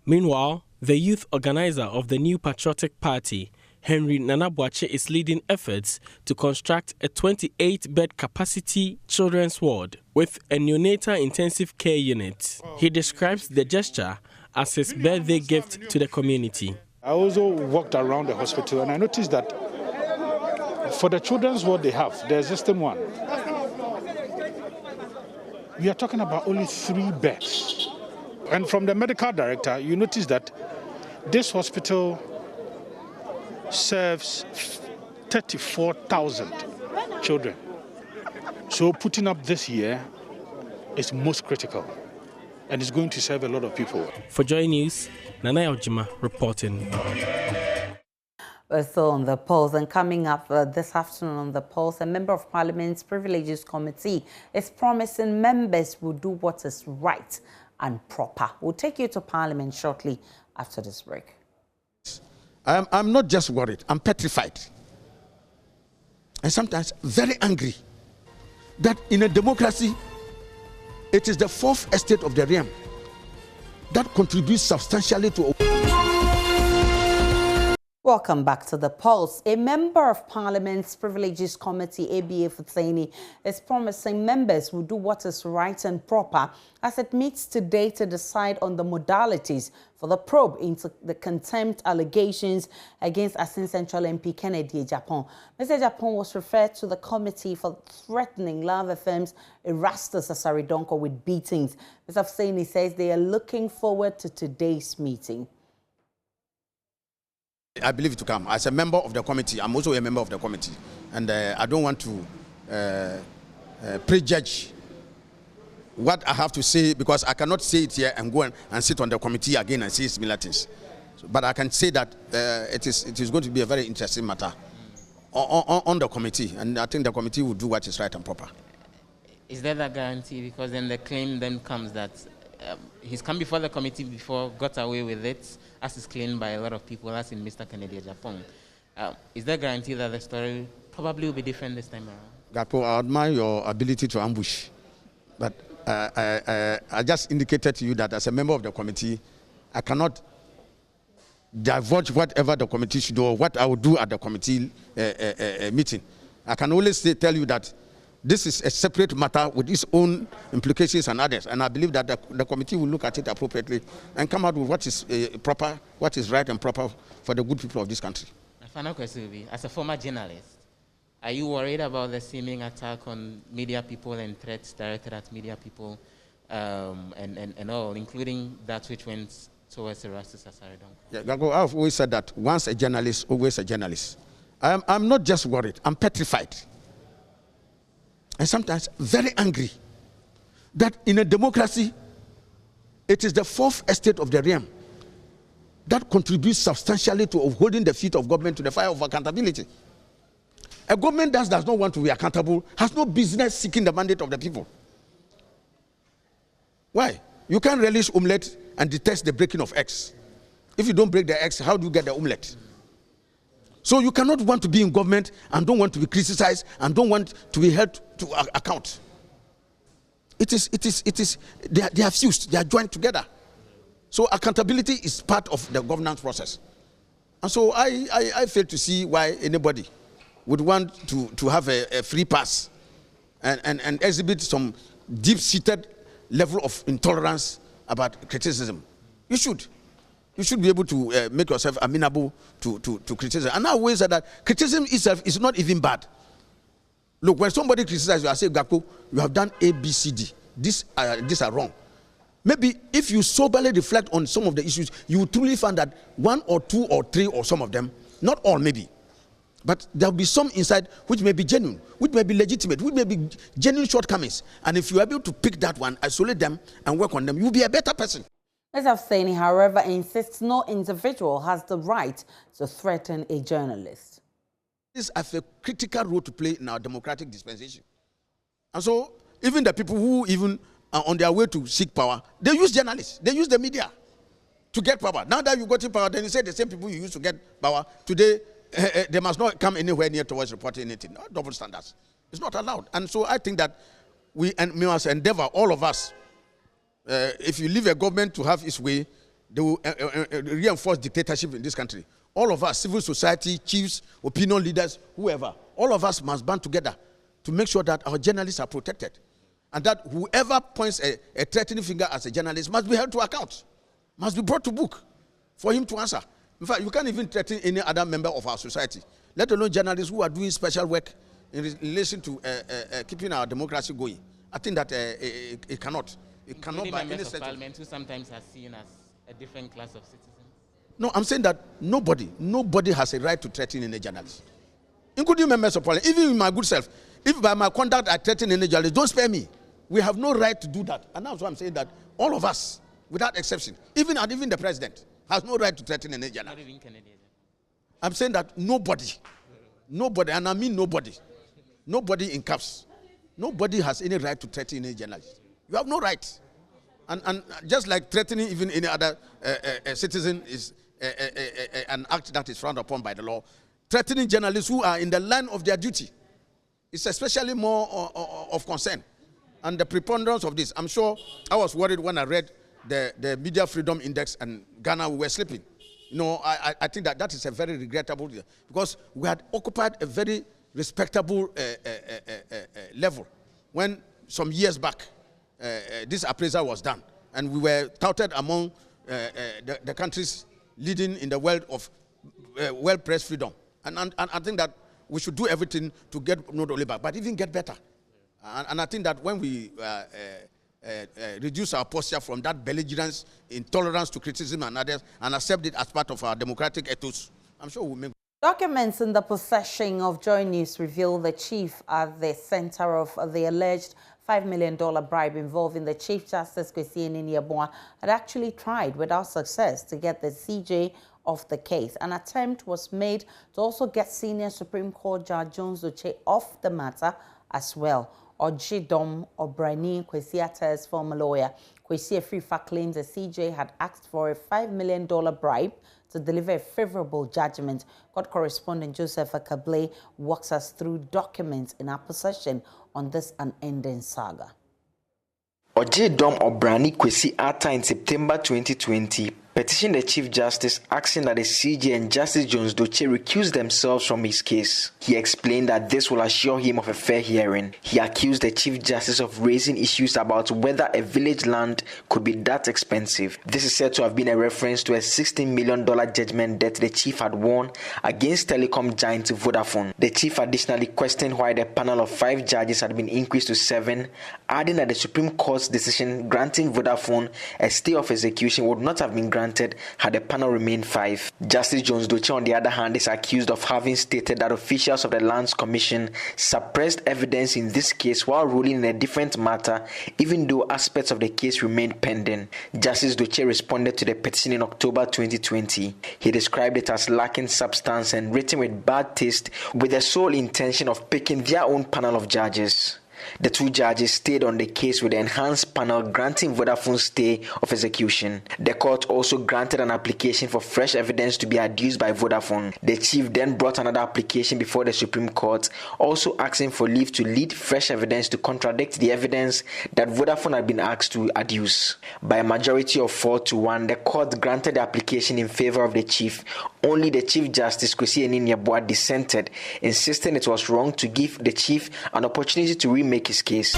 Meanwhile, the youth organizer of the New Patriotic Party, Henry Nanabuache, is leading efforts to construct a 28-bed capacity children's ward with a neonatal intensive care unit. He describes the gesture as his birthday gift to the community. I also walked around the hospital and I noticed that for the children's ward they have, the existing one, we are talking about only 3 beds. And from the medical director, you notice that this hospital serves 34,000 children. So putting up this year is most critical, and it's going to serve a lot of people. For JoyNews, Nanaya Ojima reporting. We're still on the polls, and coming up this afternoon on the polls, a member of Parliament's Privileges Committee is promising members will do what is right and proper. We'll take you to Parliament shortly after this break. I'm not just worried, I'm petrified. And sometimes very angry that in a democracy, it is the 4th estate of the realm that contributes substantially to... Welcome back to The Pulse. A member of Parliament's Privileges Committee, ABA Fafena, is promising members will do what is right and proper as it meets today to decide on the modalities for the probe into the contempt allegations against Asin Central MP Kennedy Japan. Mr. Japan was referred to the committee for threatening Lava Firm's Erastus Asaridonko with beatings. Mr. Fafena says they are looking forward to today's meeting. I believe it to come. As a member of the committee, I'm also a member of the committee, and I don't want to prejudge what I have to say, because I cannot say it here and go and sit on the committee again and say similar things. But I can say that it is going to be a very interesting matter on the committee, and I think the committee will do what is right and proper. Is there that guarantee? Because then the claim then comes that he's come before the committee before, got away with it, as is claimed by a lot of people, as in Mr. Kennedy Japan. Is there a guarantee that the story probably will be different this time around? Gapo, I admire your ability to ambush, but I just indicated to you that as a member of the committee, I cannot divulge whatever the committee should do or what I will do at the committee meeting. I can only tell you that this is a separate matter with its own implications and others, and I believe that the committee will look at it appropriately and come out with what is proper, what is right and proper for the good people of this country. My final question will be, as a former journalist, are you worried about the seeming attack on media people and threats directed at media people and all, including that which went towards Erastus Asaridonko? Yeah, Gago, I've always said that once a journalist, always a journalist. I'm not just worried, I'm petrified. And sometimes very angry that in a democracy, it is the fourth estate of the realm that contributes substantially to holding the feet of government to the fire of accountability. A government that does not want to be accountable has no business seeking the mandate of the people. Why? You can't relish omelette and detest the breaking of eggs. If you don't break the eggs, how do you get the omelette? So you cannot want to be in government and don't want to be criticized and don't want to be held to account. They are fused, they are joined together. So accountability is part of the governance process. And so I fail to see why anybody would want to have a free pass and exhibit some deep-seated level of intolerance about criticism. You should be able to make yourself amenable to criticism. And I always say that criticism itself is not even bad. Look, when somebody criticizes you, I say, Gapo, you have done A, B, C, D. These are wrong. Maybe if you soberly reflect on some of the issues, you will truly find that one or two or three or some of them, not all maybe, but there will be some inside which may be genuine, which may be legitimate, which may be genuine shortcomings. And if you are able to pick that one, isolate them, and work on them, you will be a better person. Mr. Fafena, however, insists no individual has the right to threaten a journalist. This has a critical role to play in our democratic dispensation. And so, even the people who even are on their way to seek power, they use journalists, they use the media to get power. Now that you got in power, then you say the same people you used to get power, today they must not come anywhere near towards reporting anything. No, double standards. It's not allowed. And so I think that we must endeavor, all of us, if you leave a government to have its way, they will reinforce dictatorship in this country. All of us, civil society, chiefs, opinion leaders, whoever, all of us must band together to make sure that our journalists are protected. And that whoever points a threatening finger as a journalist must be held to account, must be brought to book for him to answer. In fact, you can't even threaten any other member of our society, let alone journalists who are doing special work in relation to keeping our democracy going. I think that it cannot. It cannot by any such Parliament who sometimes are seen as a different class of citizens. No, I'm saying that nobody has a right to threaten any journalist, including members of Parliament. Even my good self, if by my conduct I threaten any journalist, don't spare me. We have no right to do that. And that's why I'm saying that all of us, without exception, even the president, has no right to threaten any journalist. Not even Kennedy. I'm saying that nobody, and I mean nobody in caps, nobody has any right to threaten any journalist. You have no right. And just like threatening even any other citizen is an act that is frowned upon by the law, threatening journalists who are in the line of their duty is especially more of concern. And the preponderance of this, I'm sure I was worried when I read the Media Freedom Index and Ghana, we were sleeping. No, I think that is a very regrettable thing, because we had occupied a very respectable level when some years back this appraisal was done, and we were touted among the countries leading in the world of well-pressed freedom. And I think that we should do everything to get not only back, but even get better. And I think that when we reduce our posture from that belligerence, intolerance to criticism and others, and accept it as part of our democratic ethos, I'm sure we'll make. Documents in the possession of JoyNews reveal the chief at the center of the alleged $5 million bribe involving the Chief Justice Gideon Fafena had actually tried without success to get the CJ off the case. An attempt was made to also get senior Supreme Court Judge Jones Doche off the matter as well. Gideon Fafena's former lawyer, Kwesi Fafena, claims the CJ had asked for a $5 million bribe to deliver a favorable judgment. Court correspondent Joseph Akable walks us through documents in our possession on this unending saga. Gideon Fafena in September 2020 petitioned the Chief Justice asking that the CJ and Justice Jones Doche recuse themselves from his case. He explained that this will assure him of a fair hearing. He accused the Chief Justice of raising issues about whether a village land could be that expensive. This is said to have been a reference to a $16 million judgment that the Chief had won against telecom giant Vodafone. The Chief additionally questioned why the panel of 5 judges had been increased to 7, adding that the Supreme Court's decision granting Vodafone a stay of execution would not have been granted had the panel remained 5. Justice Jones Doche, on the other hand, is accused of having stated that officials of the Lands Commission suppressed evidence in this case while ruling in a different matter, even though aspects of the case remained pending. Justice Doche responded to the petition in October 2020. He described it as lacking substance and written with bad taste, with the sole intention of picking their own panel of judges. The 2 judges stayed on the case with the enhanced panel granting Vodafone's stay of execution. The court also granted an application for fresh evidence to be adduced by Vodafone. The chief then brought another application before the Supreme Court, also asking for leave to lead fresh evidence to contradict the evidence that Vodafone had been asked to adduce. By a majority of 4-1, the court granted the application in favor of the chief. Only the Chief Justice Gideon Fafena dissented, insisting it was wrong to give the chief an opportunity to remake his case.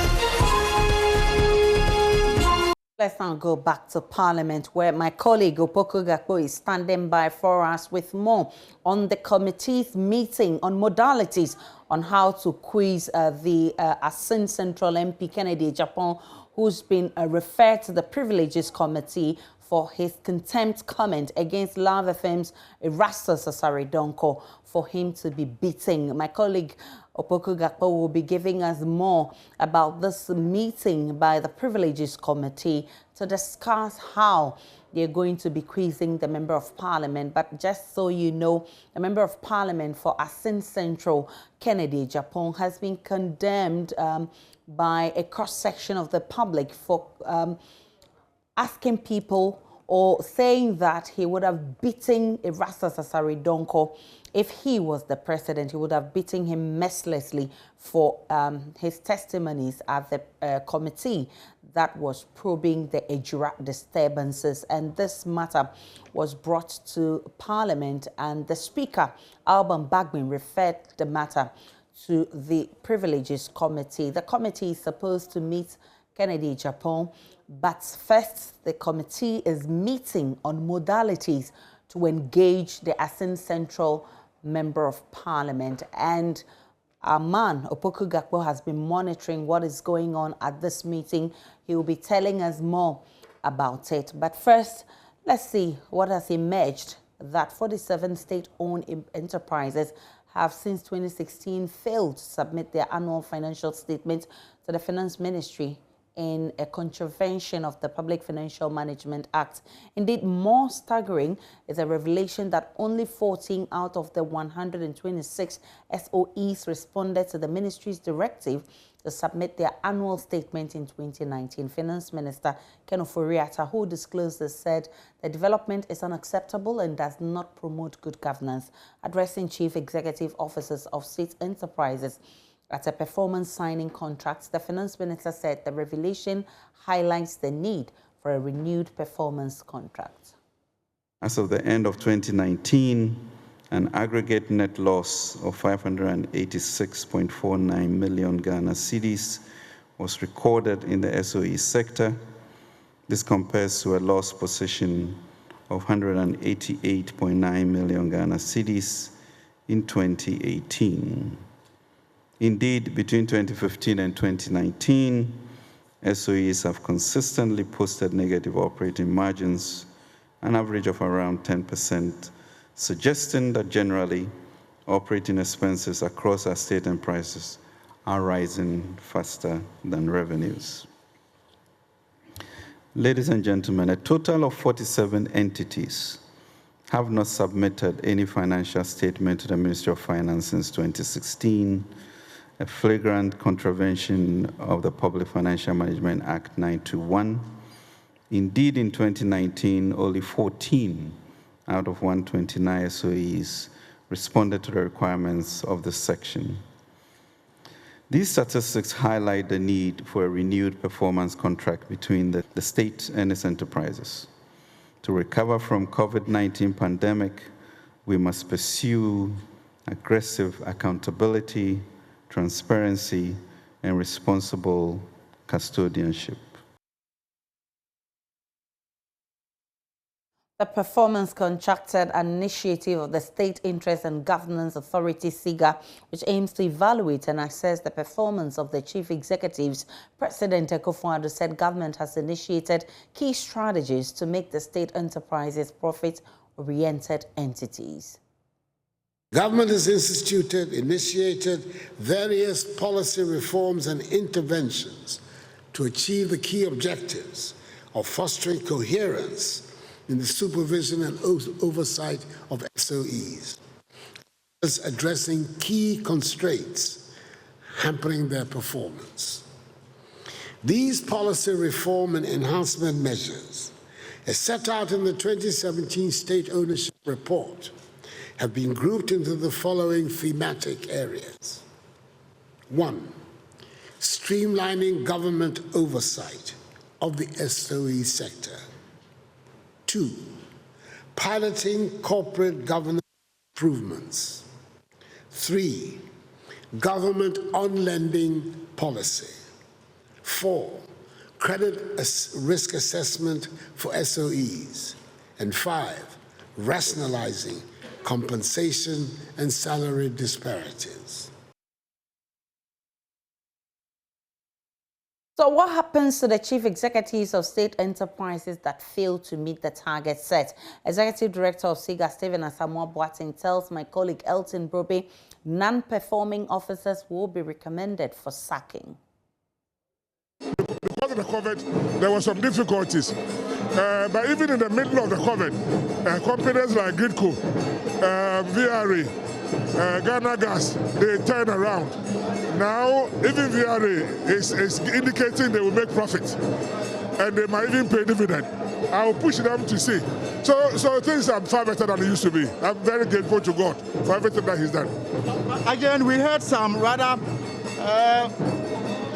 Let's now go back to Parliament, where my colleague Opoku Gakpo is standing by for us with more on the committee's meeting on modalities on how to quiz the Assin Central MP Kennedy Japan, who's been referred to the Privileges Committee for his contempt comment against Love FM's Erastus Asaridonko for him to be beating. My colleague Opoku Gakpo will be giving us more about this meeting by the Privileges Committee to discuss how they're going to be quizzing the Member of Parliament. But just so you know, the Member of Parliament for Assin Central, Kennedy Japan, has been condemned by a cross-section of the public for asking people or saying that he would have beaten Erastus Asaridonko if he was the president. He would have beaten him mercilessly for his testimonies at the committee that was probing the Ejura disturbances. And this matter was brought to Parliament, and the Speaker, Alban Bagbin, referred the matter to the Privileges Committee. The committee is supposed to meet Kennedy Japan, but first the committee is meeting on modalities to engage the Assin Central Member of Parliament. And our man, Opoku Gakpo, has been monitoring what is going on at this meeting. He will be telling us more about it. But first, let's see what has emerged that 47 state-owned enterprises have since 2016 failed to submit their annual financial statement to the Finance Ministry in a contravention of the Public Financial Management Act. Indeed, more staggering is a revelation that only 14 out of the 126 SOEs responded to the ministry's directive to submit their annual statement in 2019. Finance Minister Ken Ofori-Atta, who disclosed this, said the development is unacceptable and does not promote good governance. Addressing chief executive officers of state enterprises at a performance signing contract, the Finance Minister said the revelation highlights the need for a renewed performance contract. As of the end of 2019, an aggregate net loss of 586.49 million Ghana cedis was recorded in the SOE sector. This compares to a loss position of 188.9 million Ghana cedis in 2018. Indeed, between 2015 and 2019, SOEs have consistently posted negative operating margins, an average of around 10%, suggesting that generally operating expenses across our state enterprises are rising faster than revenues. Ladies and gentlemen, a total of 47 entities have not submitted any financial statement to the Ministry of Finance since 2016, a flagrant contravention of the Public Financial Management Act 921. Indeed, in 2019, only 14 out of 129 SOEs responded to the requirements of this section. These statistics highlight the need for a renewed performance contract between the state and its enterprises. To recover from COVID-19 pandemic, we must pursue aggressive accountability, transparency, and responsible custodianship. The performance contracted an initiative of the State Interest and Governance Authority, SIGA, which aims to evaluate and assess the performance of the chief executives. President Akufo-Addo said government has initiated key strategies to make the state enterprises profit-oriented entities. Government has initiated various policy reforms and interventions to achieve the key objectives of fostering coherence in the supervision and oversight of SOEs, as addressing key constraints hampering their performance. These policy reform and enhancement measures, as set out in the 2017 State Ownership Report, have been grouped into the following thematic areas. 1, streamlining government oversight of the SOE sector. 2, piloting corporate governance improvements. 3, government on-lending policy. 4, credit risk assessment for SOEs. And 5, rationalizing compensation and salary disparities. So what happens to the chief executives of state enterprises that fail to meet the target set? Executive Director of SIGA, Stephen Asamoah Boateng, tells my colleague Elton Brobe non-performing officers will be recommended for sacking. Because of the COVID, there were some difficulties. But even in the middle of the COVID, companies like Gidco, VRA, Ghana Gas, they turn around. Now, even VRA is indicating they will make profit, and they might even pay dividend. I will push them to see. So things are far better than they used to be. I'm very grateful to God for everything that He's done. Again, we heard some rather,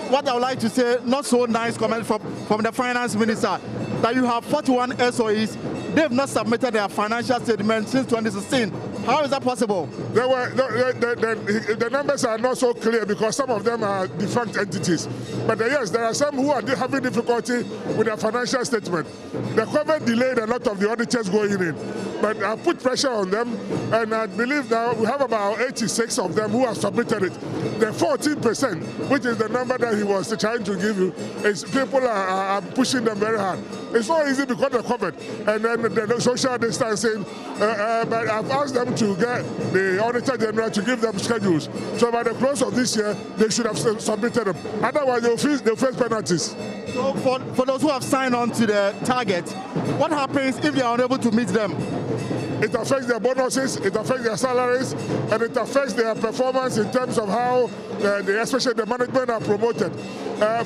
what I would like to say, not so nice comment from the Finance Minister, that you have 41 SOEs. They've not submitted their financial statement since 2016. How is that possible? The numbers are not so clear because some of them are defunct entities. But yes, there are some who are having difficulty with their financial statement. The COVID delayed a lot of the auditors going in. But I put pressure on them, and I believe now we have about 86 of them who have submitted it. The 14%, which is the number that he was trying to give you, is people are pushing them very hard. It's not easy because of COVID, and then the social distancing. But I've asked them to get the Auditor General to give them schedules. So by the close of this year, they should have submitted them. Otherwise, they'll face penalties. So for those who have signed on to the target, what happens if they are unable to meet them? It affects their bonuses, it affects their salaries, and it affects their performance in terms of how, especially the management, are promoted.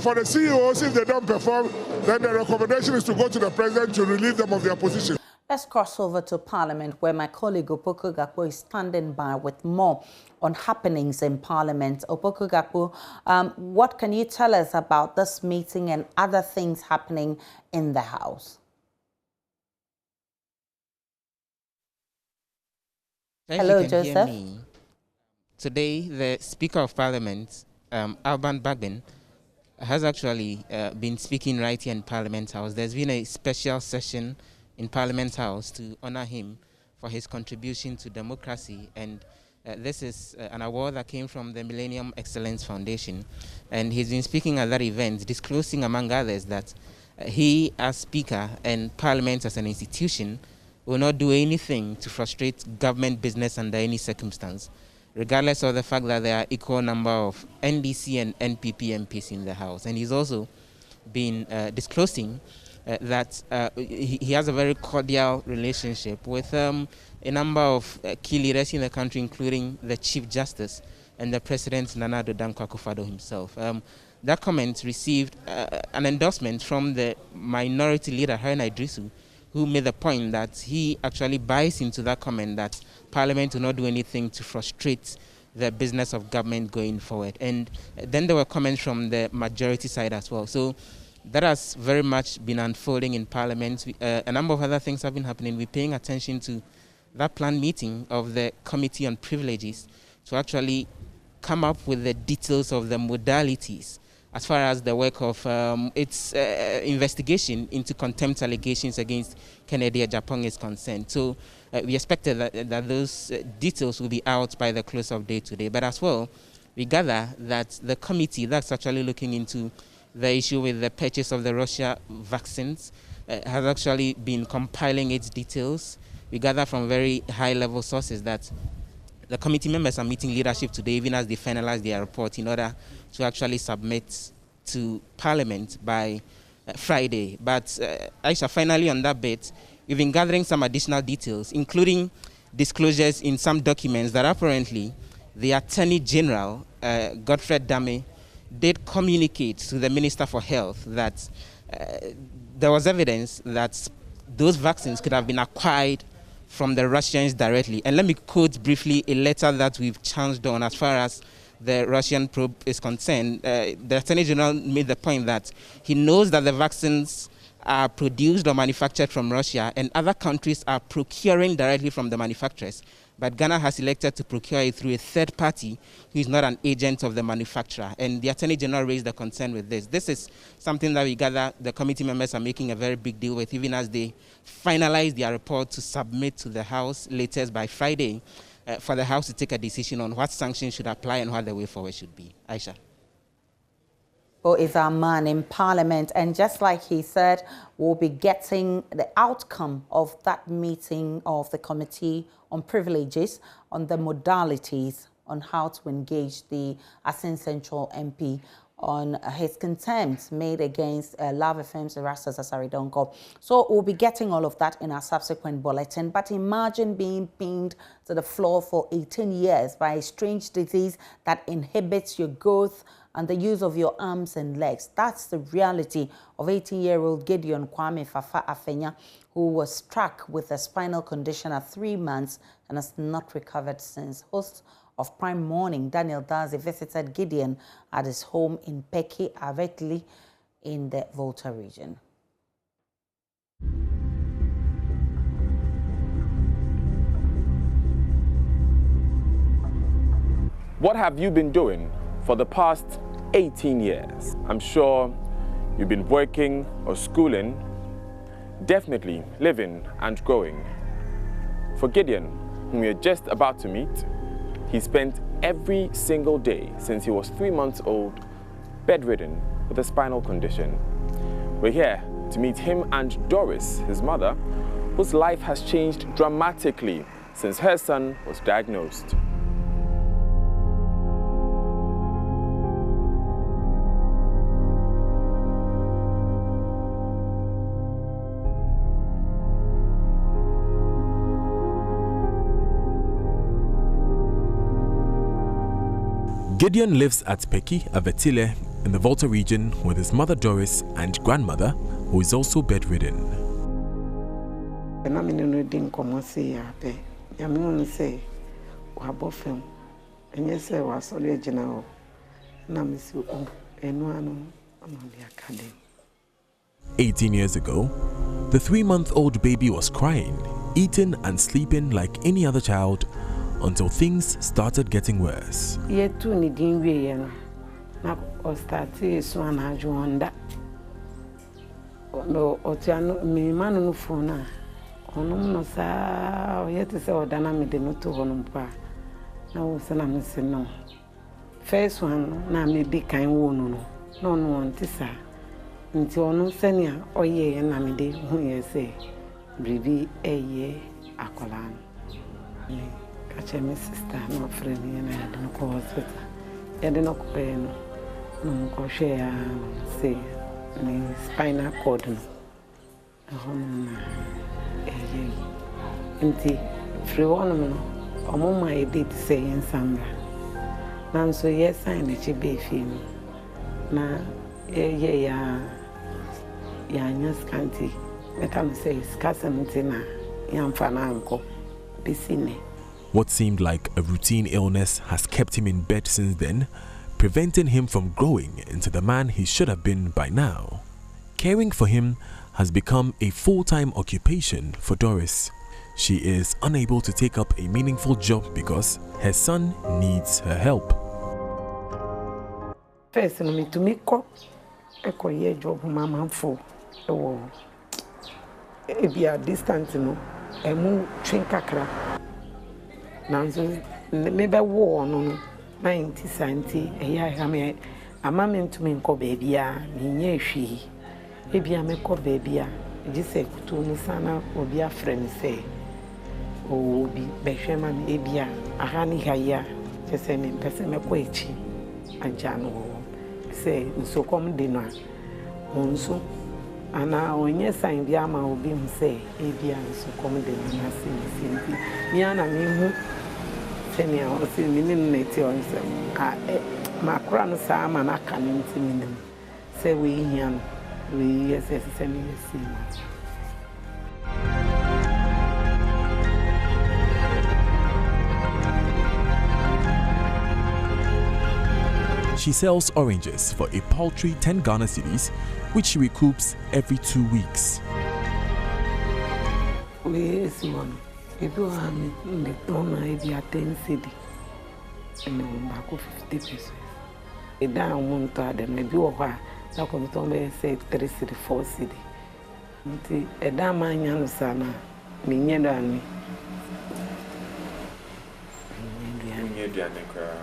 For the CEOs, if they don't perform, then the recommendation is to go to the President to relieve them of their position. Let's cross over to Parliament, where my colleague Opoku Gakpo is standing by with more on happenings in Parliament. Opoku Gakpo, what can you tell us about this meeting and other things happening in the House? Hello, you can Joseph. Hear me. Today, the Speaker of Parliament, Alban Bagbin, has actually been speaking right here in Parliament House. There's been a special session in Parliament House to honor him for his contribution to democracy, and this is an award that came from the Millennium Excellence Foundation, and he's been speaking at that event, disclosing among others that he as Speaker and Parliament as an institution will not do anything to frustrate government business under any circumstance, regardless of the fact that there are equal number of NDC and NPP MPs in the House. And he's also been disclosing that he has a very cordial relationship with a number of key leaders in the country, including the Chief Justice and the President Nana Addo Dankwa Akufo-Addo himself. That comment received an endorsement from the minority leader, Haruna Idrisu, who made the point that he actually buys into that comment that Parliament will not do anything to frustrate the business of government going forward. And then there were comments from the majority side as well. So that has very much been unfolding in Parliament. A number of other things have been happening. We're paying attention to that planned meeting of the Committee on Privileges to actually come up with the details of the modalities as far as the work of its investigation into contempt allegations against Kennedy Agyapong is concerned. So we expected that those details will be out by the close of day today. But as well, we gather that the committee that's actually looking into the issue with the purchase of the Russia vaccines has actually been compiling its details. We gather from very high-level sources that the committee members are meeting leadership today, even as they finalize their report, in order to actually submit to Parliament by Friday. But Aisha, finally on that bit, we've been gathering some additional details, including disclosures in some documents that apparently the Attorney General, Godfred Dame, did communicate to the Minister for Health that there was evidence that those vaccines could have been acquired from the Russians directly. And let me quote briefly a letter that we've chanced on as far as the Russian probe is concerned. The Attorney General made the point that he knows that the vaccines are produced or manufactured from Russia and other countries are procuring directly from the manufacturers. But Ghana has elected to procure it through a third party who is not an agent of the manufacturer. And the Attorney General raised the concern with this. This is something that we gather the committee members are making a very big deal with, even as they finalize their report to submit to the House latest by Friday for the House to take a decision on what sanctions should apply and what the way forward should be. Aisha. Is our man in Parliament, and just like he said, we'll be getting the outcome of that meeting of the Committee on Privileges on the modalities on how to engage the Asin Central MP on his contempt made against Love FM's Erastus Asaridonko. So we'll be getting all of that in our subsequent bulletin. But imagine being pinned to the floor for 18 years by a strange disease that inhibits your growth and the use of your arms and legs. That's the reality of 18-year-old Gideon Fafena, who was struck with a spinal condition at 3 months and has not recovered since. Host of Prime Morning, Daniel Dazi, visited Gideon at his home in Peki, Avetli, in the Volta region. What have you been doing for the past 18 years? I'm sure you've been working or schooling, definitely living and growing. For Gideon, whom we're just about to meet, he spent every single day since he was 3 months old bedridden with a spinal condition. We're here to meet him and Doris, his mother, whose life has changed dramatically since her son was diagnosed. Gideon lives at Peki, Avetile, in the Volta region with his mother Doris and grandmother, who is also bedridden. "18 years ago, the 3-month-old baby was crying, eating and sleeping like any other child until things started getting worse. First one, na me be kind one no one tisa. Until no senior or ye and na me de who ye say, Bribi a ye akolan. Me catch my sister, no friend, and I don't go hospital. I don't know pain, no go share, say, me spinal cord. Inti free one omo my date say in samba. Nan so yes sign the chibe film. Na ya nyaskanti. Better me say scarcity na yamfana anko bisine. What seemed like a routine illness has kept him in bed since then, preventing him from growing into the man he should have been by now. Caring for him has become a full-time occupation for Doris. She is unable to take up a meaningful job because her son needs her help. First, I to make up a job mama for. If you are distant, I move train Accra. Now, maybe war no 90 centi a year. I'm a to make up baby. She. Baby, I make up baby. Just say to Musana or be a friend say. Oh, be Beshaman Abia, a honey haya, just say me person a quachi, and Jano say, so come dinner. Monso, and now when yes, I'm Biama will be say, Abia, so come dinner, I see, Miana, me, send me out, see me in nature, my crown, Sam, and I can into me. Say we young, we yes, send me a scene. She sells oranges for a paltry 10 Ghana cedis, which she recoups every 2 weeks. Yes, man. If you have me in the town, I be a 10 cedi. And I'm back of 50 pesos. A down one to them, maybe a while. So come to me say 3 cedi, 4 cedi. A damn man, young son, me near me.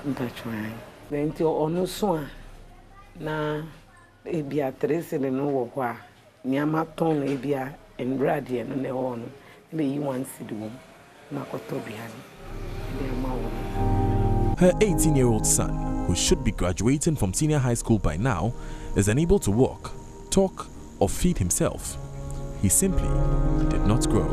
That's right. Then to ono swan na ebia 3 cedi no wo kwa nyama ton ebia embrade no ne ho no be yi 1 cedi wo na koto biani de ma wo. Her 18-year-old son, who should be graduating from senior high school by now, is unable to walk, talk, or feed himself. He simply did not grow.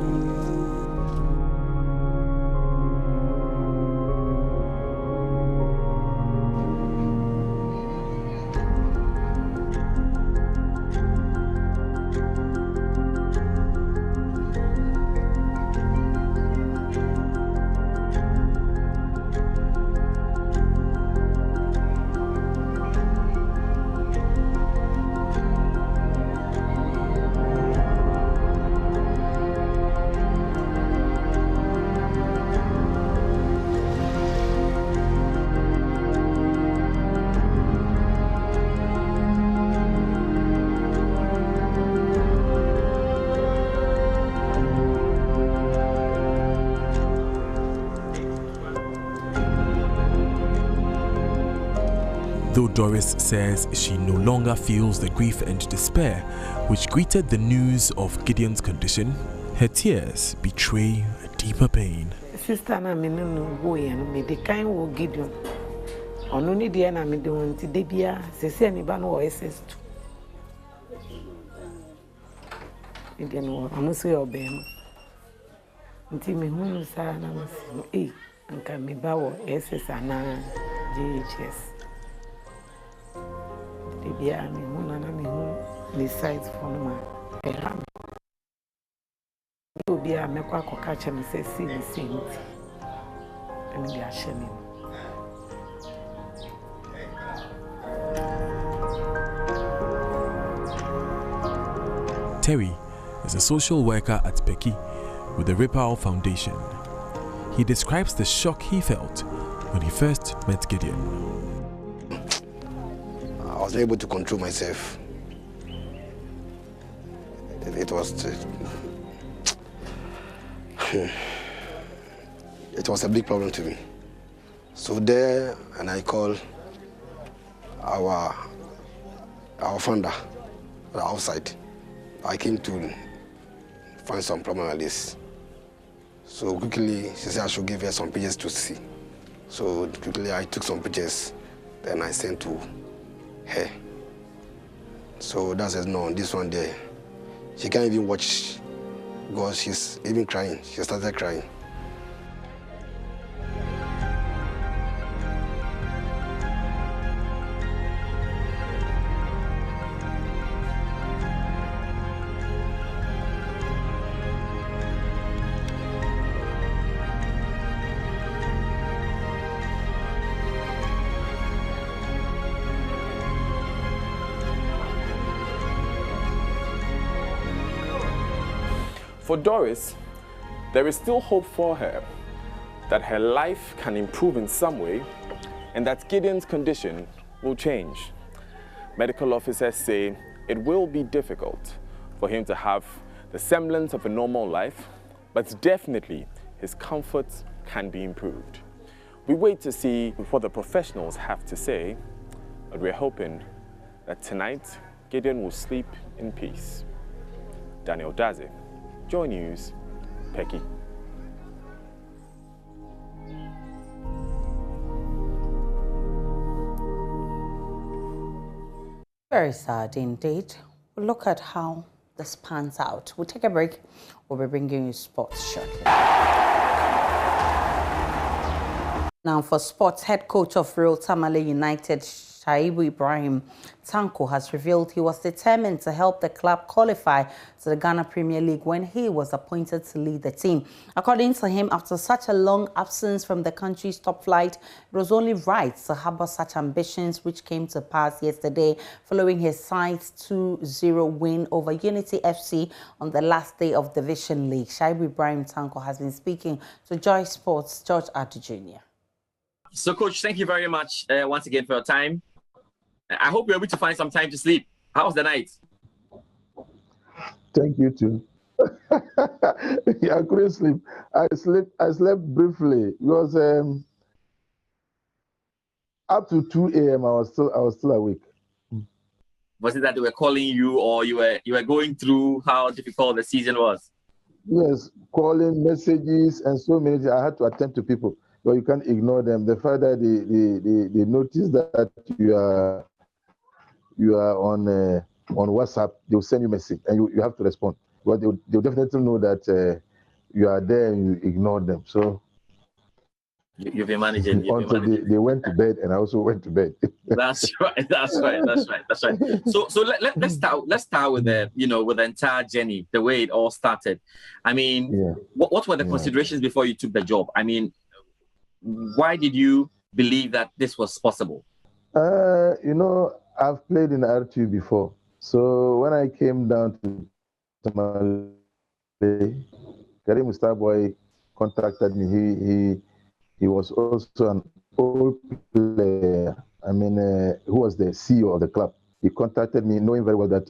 Though Doris says she no longer feels the grief and despair which greeted the news of Gideon's condition, her tears betray a deeper pain. Sister na me no go yen me the kind wo Gideon. Ono ni de na me de won ti de bia se se ni ba no SS2. Gideon wo ono so yo be no. Nti me hunu sa na me si anka me ba wo SS ana JHS. Bia me huna na me hu the size for my peram. You be a me kwa ko catch me say see the same. And be ashamed. Terry is a social worker at Peki with the Ripple Foundation. he describes the shock he felt when he first met Gideon. I was able to control myself. It was a big problem to me. So there, and I called our founder outside. I came to find some problem like this. So quickly, she said I should give her some pictures to see. So quickly, I took some pictures, then I sent to her. So that says, no, this one there, she can't even watch because she's even crying. She started crying. For Doris, there is still hope for her that her life can improve in some way and that Gideon's condition will change. Medical officers say it will be difficult for him to have the semblance of a normal life, but definitely his comfort can be improved. We wait to see what the professionals have to say, but we're hoping that tonight Gideon will sleep in peace. Daniel Daze, JoyNews, Peki. Very sad indeed. We'll look at how this pans out. We'll take a break. We'll be bringing you sports shortly. Now for sports, head coach of Real Tamale United, Shaibu Ibrahim Tanko, has revealed he was determined to help the club qualify to the Ghana Premier League when he was appointed to lead the team. According to him, after such a long absence from the country's top flight, it was only right to harbor such ambitions, which came to pass yesterday following his side's 2-0 win over Unity FC on the last day of Division League. Shaibu Ibrahim Tanko has been speaking to Joy Sports' George Adu Jr. So, Coach, thank you very much once again for your time. I hope you're able to find some time to sleep. How was the night? Thank you, too. Yeah, I couldn't sleep. I slept briefly. It was up to 2 a.m. I was still awake. Was it that they were calling you, or you were going through how difficult the season was? Yes, calling, messages, and so many. I had to attend to people. But you can't ignore them. The fact that they notice that you are on WhatsApp, they'll send you a message and you have to respond. But they'll definitely know that you are there and you ignore them. So you've been managing. Until they went to bed and I also went to bed. That's right. So let's start with the with the entire journey, the way it all started. I mean, what were the considerations before you took the job? I mean, why did you believe that this was possible? I've played in R2 before. So when I came down to Tamale, Karim Starboy contacted me. He was also an old player. I mean, who was the CEO of the club. He contacted me knowing very well that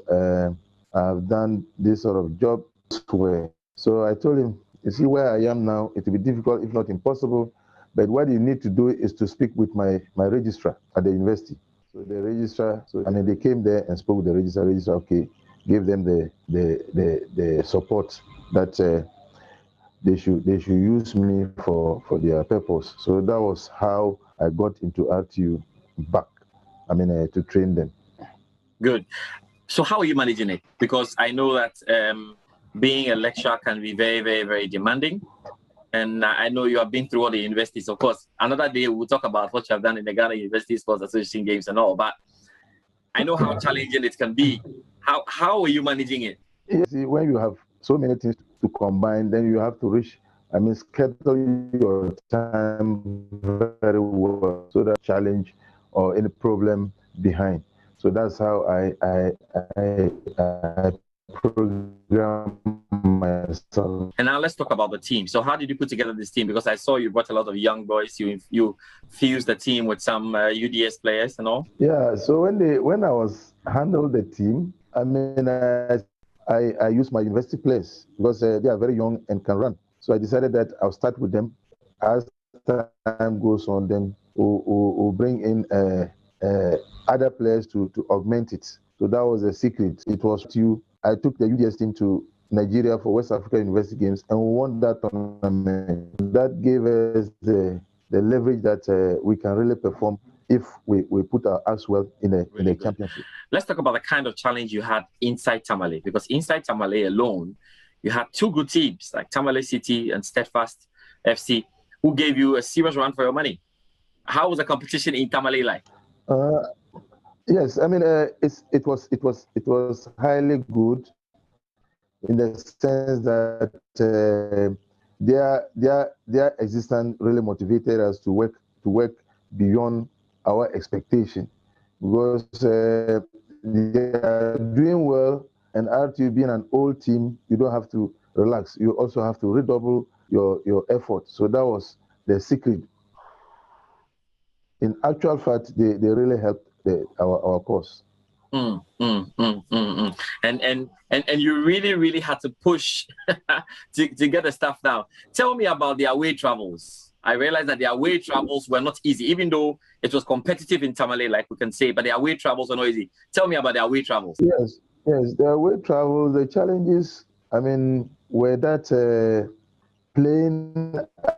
I've done this sort of job elsewhere. So I told him, you see where I am now, it will be difficult, if not impossible. But what you need to do is to speak with my registrar at the university. So the registrar, they came there and spoke with the registrar. Registrar, okay, gave them the support that they should use me for their purpose. So that was how I got into RTU back. To train them. Good. So how are you managing it? Because I know that being a lecturer can be very, very, very demanding. And I know you have been through all the universities. Of course, another day we'll talk about what you have done in the Ghana University Sports Association games and all. But I know how challenging it can be. How are you managing it? See, when you have so many things to combine, then you have to schedule your time very well so that challenge or any problem behind. So that's how I program myself. And now let's talk about the team. So how did you put together this team? Because I saw you brought a lot of young boys. You fused the team with some UDS players and all. Yeah. So when I was handling the team, I mean, I used my university players because they are very young and can run. So I decided that I'll start with them. As time goes on, then we'll bring in other players to augment it. So that was the secret. It was I took the UDS team to Nigeria for West Africa University Games and we won that tournament. That gave us the leverage that we can really perform if we put our acts well in the championship. Let's talk about the kind of challenge you had inside Tamale, because inside Tamale alone, you had two good teams like Tamale City and Steadfast FC, who gave you a serious run for your money. How was the competition in Tamale like? Yes, I mean it was highly good in the sense that their existence really motivated us to work beyond our expectation, because they are doing well, and after you being an old team, you don't have to relax. You also have to redouble your effort. So that was the secret. In actual fact, they really helped our cause. And you really had to push to get the stuff down. Tell me about the away travels. I realized that the away travels were not easy, even though it was competitive in Tamale, like we can say, but the away travels were not easy. Tell me about the away travels. Yes, the away travels, the challenges, I mean, were that playing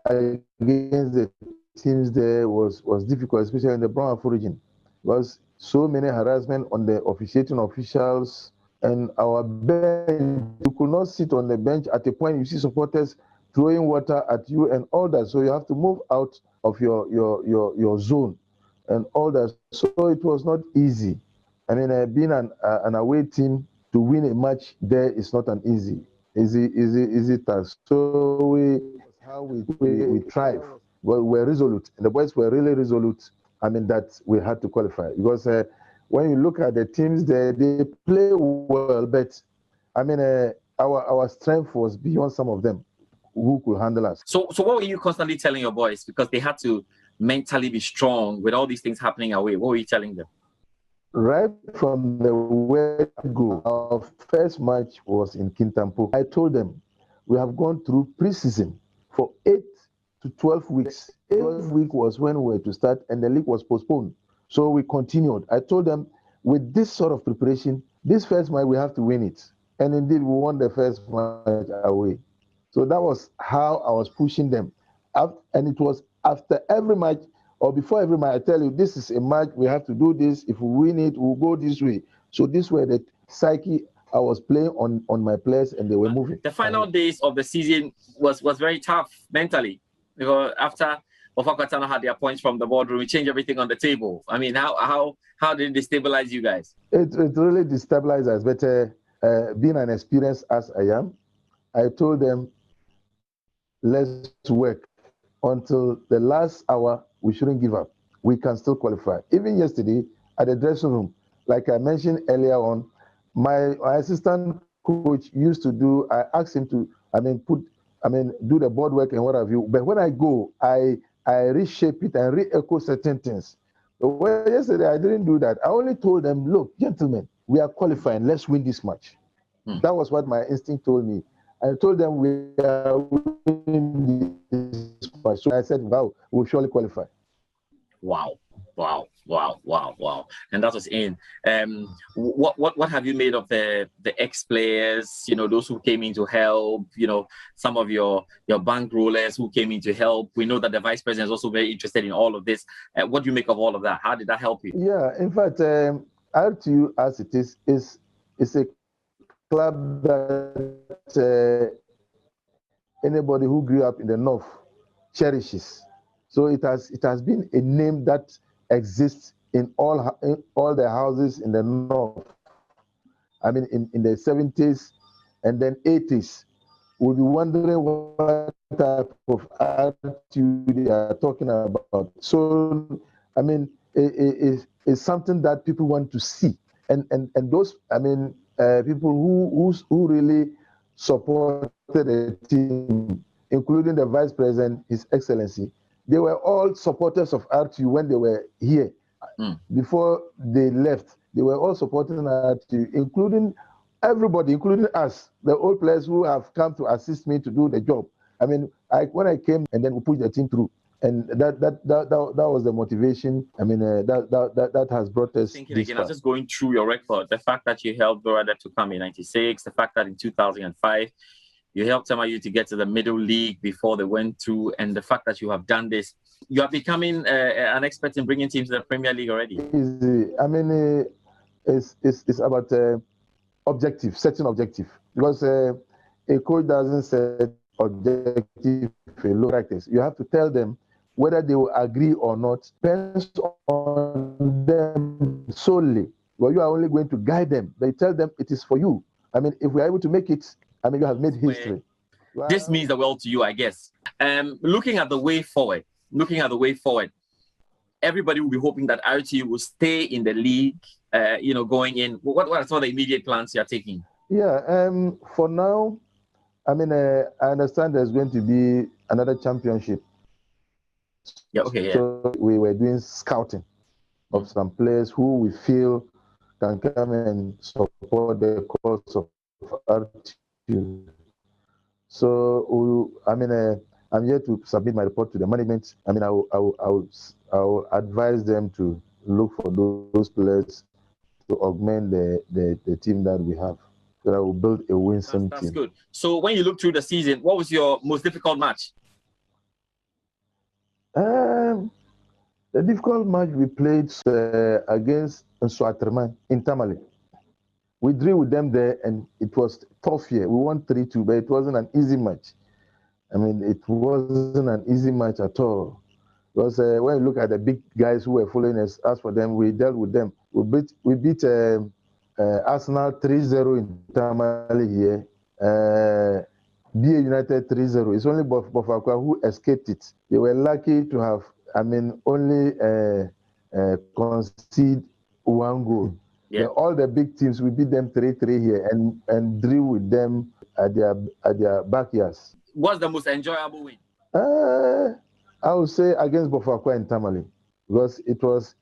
against the teams there was difficult, especially in the Brown Afro region. Because so many harassment on the officiating officials and our bench. You could not sit on the bench. At a point, you see supporters throwing water at you and all that. So you have to move out of your zone and all that. So it was not easy. I mean, being an away team to win a match there is not an easy task. So we thrive. Well, we're resolute. And the boys were really resolute. I mean, that we had to qualify, because when you look at the teams there, they play well, but I mean, our strength was beyond some of them who could handle us. So what were you constantly telling your boys? Because they had to mentally be strong with all these things happening away. What were you telling them? Right from the word-go, our first match was in Kintampo. I told them, we have gone through pre-season for 8 to 12 weeks. 12th week was when we were to start, and the league was postponed. So we continued. I told them, with this sort of preparation, this first match, we have to win it. And indeed, we won the first match away. So that was how I was pushing them. And it was after every match, or before every match, I tell you, this is a match, we have to do this. If we win it, we'll go this way. So this way, the psyche I was playing on my players, and they were moving. The final days of the season was very tough mentally, because after Ofakwatano had their points from the boardroom, we changed everything on the table. I mean, how did it destabilize you guys? It really destabilized us, but being an experienced as I am, I told them, let's work until the last hour. We shouldn't give up. We can still qualify. Even yesterday at the dressing room, like I mentioned earlier on, my assistant coach used to do, I asked him to, do the board work and what have you. But when I go, I reshape it and re-echo certain things. Well, yesterday I didn't do that. I only told them, look, gentlemen, we are qualifying. Let's win this match. That was what my instinct told me. I told them we are winning this match. So I said, wow, we'll surely qualify. Wow. And that was in. What have you made of the ex-players, those who came in to help, some of your bank rollers who came in to help? We know that the vice president is also very interested in all of this. What do you make of all of that? How did that help you? Yeah, in fact, RTU as it is a club that anybody who grew up in the north cherishes. So it has been a name that exists in all the houses in the north. I mean, in the 70s and then 80s, we'll be wondering what type of RTU they are talking about. So, I mean, it's something that people want to see, and those, people who really supported the team, including the Vice President, His Excellency. They were all supporters of RTU when they were here. Before they left, they were all supporting RTU, including everybody, including us, the old players who have come to assist me to do the job. I mean, when I came and then we pushed the team through, and that was the motivation. I mean, that has brought us Thinking this again, I far. was just going through your record. The fact that you helped Borada to come in '96, the fact that in 2005 you helped MIU to get to the middle league before they went through, and the fact that you have done this, you are becoming an expert in bringing teams to the Premier League already. Easy. I mean, it's about objective, setting objective, because a coach doesn't set objective for low practice. You have to tell them whether they will agree or not. Depends on them solely. Well, you are only going to guide them. They tell them it is for you. I mean, if we are able to make it, I mean, you have made history. This means the world to you, I guess. Looking at the way forward, everybody will be hoping that RTU will stay in the league, going in. What are some of the immediate plans you are taking? Yeah, for now, I mean, I understand there's going to be another championship. Yeah, okay, yeah. So we were doing scouting of some players who we feel can come and support the cause of RTU. So, I mean, I'm here to submit my report to the management. I mean, I will advise them to look for those players to augment the team that we have. So I will build a winsome team. That's good. So when you look through the season, what was your most difficult match? The difficult match we played against Nswaterman in Tamale. We drew with them there, and it was tough here. We won 3-2, but it wasn't an easy match. I mean, it wasn't an easy match at all. Because when you look at the big guys who were following us, as for them, we dealt with them. We beat Arsenal 3-0 in Tamale here. BA United 3-0. It's only Bofakwa who escaped it. They were lucky to have, I mean, only concede one goal. Yeah. All the big teams, we beat them 3-3 here and drew with them at their backyards. What's the most enjoyable win? I would say against Bofakwa and Tamale, because it was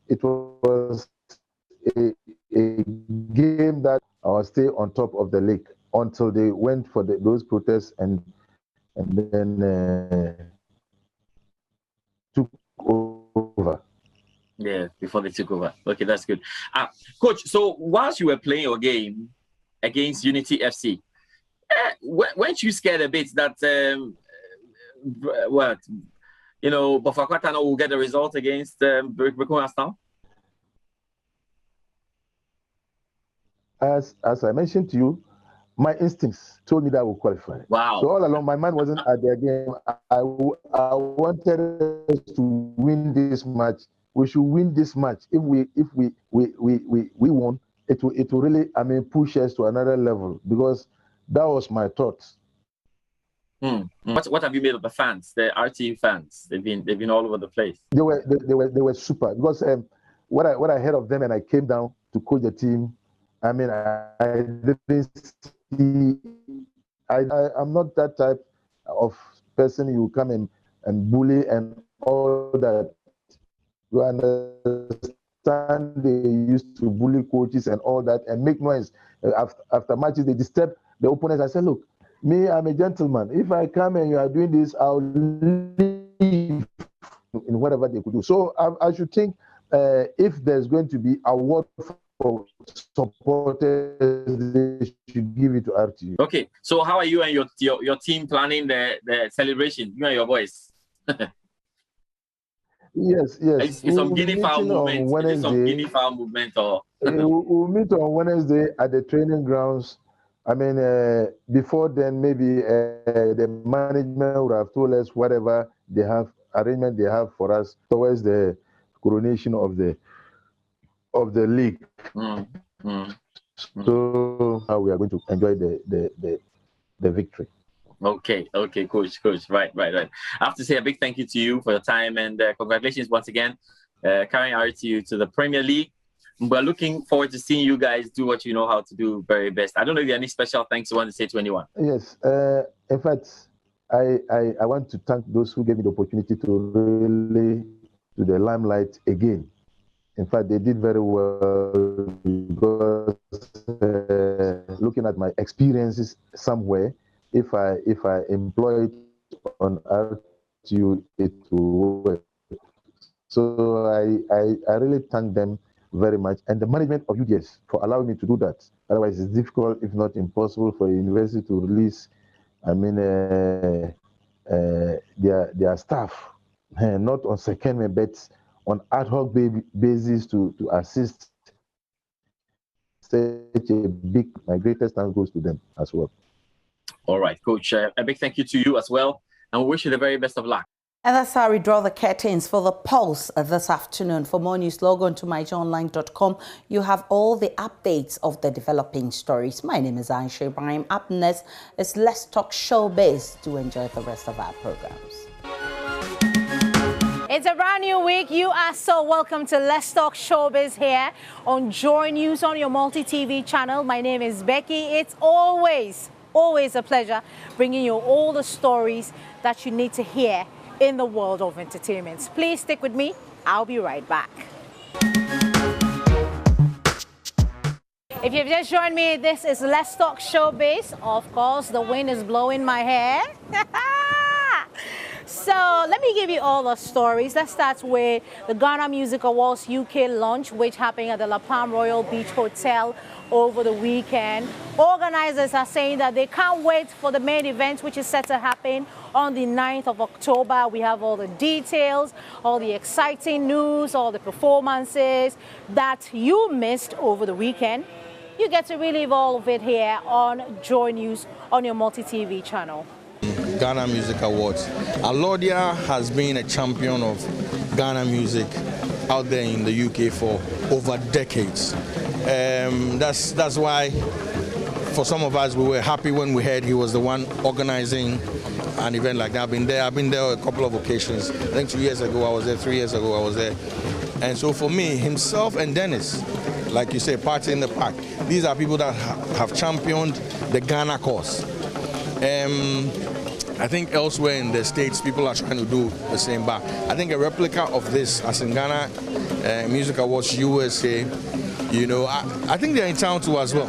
a game that I was still on top of the league until they went for those protests and then took over. Yeah, before they took over. Okay, that's good. Coach, so whilst you were playing your game against Unity FC, weren't you scared a bit that Bofakwa Tano will get the result against Brikon now? As I mentioned to you, my instincts told me that I would qualify. Wow. So all along, my mind wasn't at their game. I wanted us to win this match. We should win this match. If we won, it will really, I mean, push us to another level, because that was my thoughts. What have you made of the fans, the RTU fans? They've been all over the place. They were super, because what I heard of them, and I came down to coach the team. I mean, I didn't see. I'm not that type of person you come and bully and all that. You understand they used to bully coaches and all that and make noise. After matches, they disturb the opponents. I said, look, me, I'm a gentleman. If I come and you are doing this, I'll leave in whatever they could do. So I should think if there's going to be award for supporters, they should give it to RTU. Okay, so how are you and your team planning the celebration? You and your boys. Yes. It's some guinea fowl movement. It's some guinea fowl movement, or we'll meet on Wednesday at the training grounds. I mean, before then, maybe the management would have told us whatever they have arrangement they have for us towards the coronation of the league. So how we are going to enjoy the victory. Okay, coach. Right. I have to say a big thank you to you for your time, and congratulations once again, carrying RTU to the Premier League. We're looking forward to seeing you guys do what you know how to do very best. I don't know if there are any special thanks you want to say to anyone. Yes. In fact, I want to thank those who gave me the opportunity to really to the limelight again. In fact, they did very well because looking at my experiences somewhere, if I employ it on RTU, it will work. So I really thank them very much, and the management of UDS for allowing me to do that. Otherwise, it's difficult, if not impossible, for a university to release, their staff, not on secondment, but on ad hoc basis to assist such a big. My greatest thanks goes to them as well. All right, Coach. A big thank you to you as well, and we wish you the very best of luck. And that's how we draw the curtains for the Pulse this afternoon. For more news, log on to myjoyonline.com. You have all the updates of the developing stories. My name is Aisha Ibrahim. Up next is Let's Talk Showbiz. Do enjoy the rest of our programs. It's a brand new week. You are so welcome to Let's Talk Showbiz here on JoyNews on your multi-TV channel. My name is Becky. It's always a pleasure bringing you all the stories that you need to hear in the world of entertainment. Please stick with me. I'll be right back. If you've just joined me, this is Let's Talk Showbiz. Of course, the wind is blowing my hair. So let me give you all the stories. Let's start with the Ghana Music Awards UK launch, which happened at the La Palm Royal Beach Hotel over the weekend. Organizers are saying that they can't wait for the main event, which is set to happen on the 9th of October. We have all the details, all the exciting news, all the performances that you missed over the weekend. You get to relive all of it here on JoyNews on your multi-TV channel. Ghana Music Awards. Alodia has been a champion of Ghana music out there in the UK for over decades. That's why for some of us we were happy when we heard he was the one organizing an event like that. I've been there a couple of occasions. I think 2 years ago I was there, 3 years ago I was there. And so for me, himself and Dennis, like you say, Party in the Park, these are people that have championed the Ghana cause. I think elsewhere in the States, people are trying to do the same, but I think a replica of this, as in Ghana Music Awards USA, you know, I think they're in town too as well.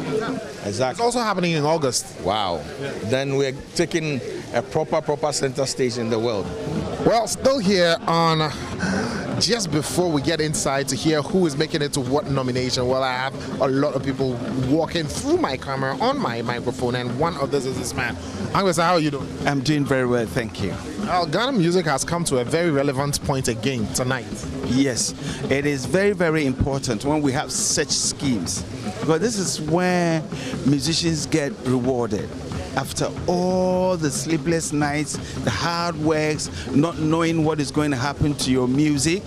Exactly. It's also happening in August. Wow. Then we're taking a proper center stage in the world. Well, still here on just before we get inside to hear who is making it to what nomination. Well, I have a lot of people walking through my camera on my microphone, and one of this is this man. Angwesa, how are you doing? I'm doing very well, thank you. Ghana music has come to a very relevant point again tonight. Yes, it is very, very important when we have such schemes, because this is where musicians get rewarded. After all the sleepless nights, the hard works, not knowing what is going to happen to your music,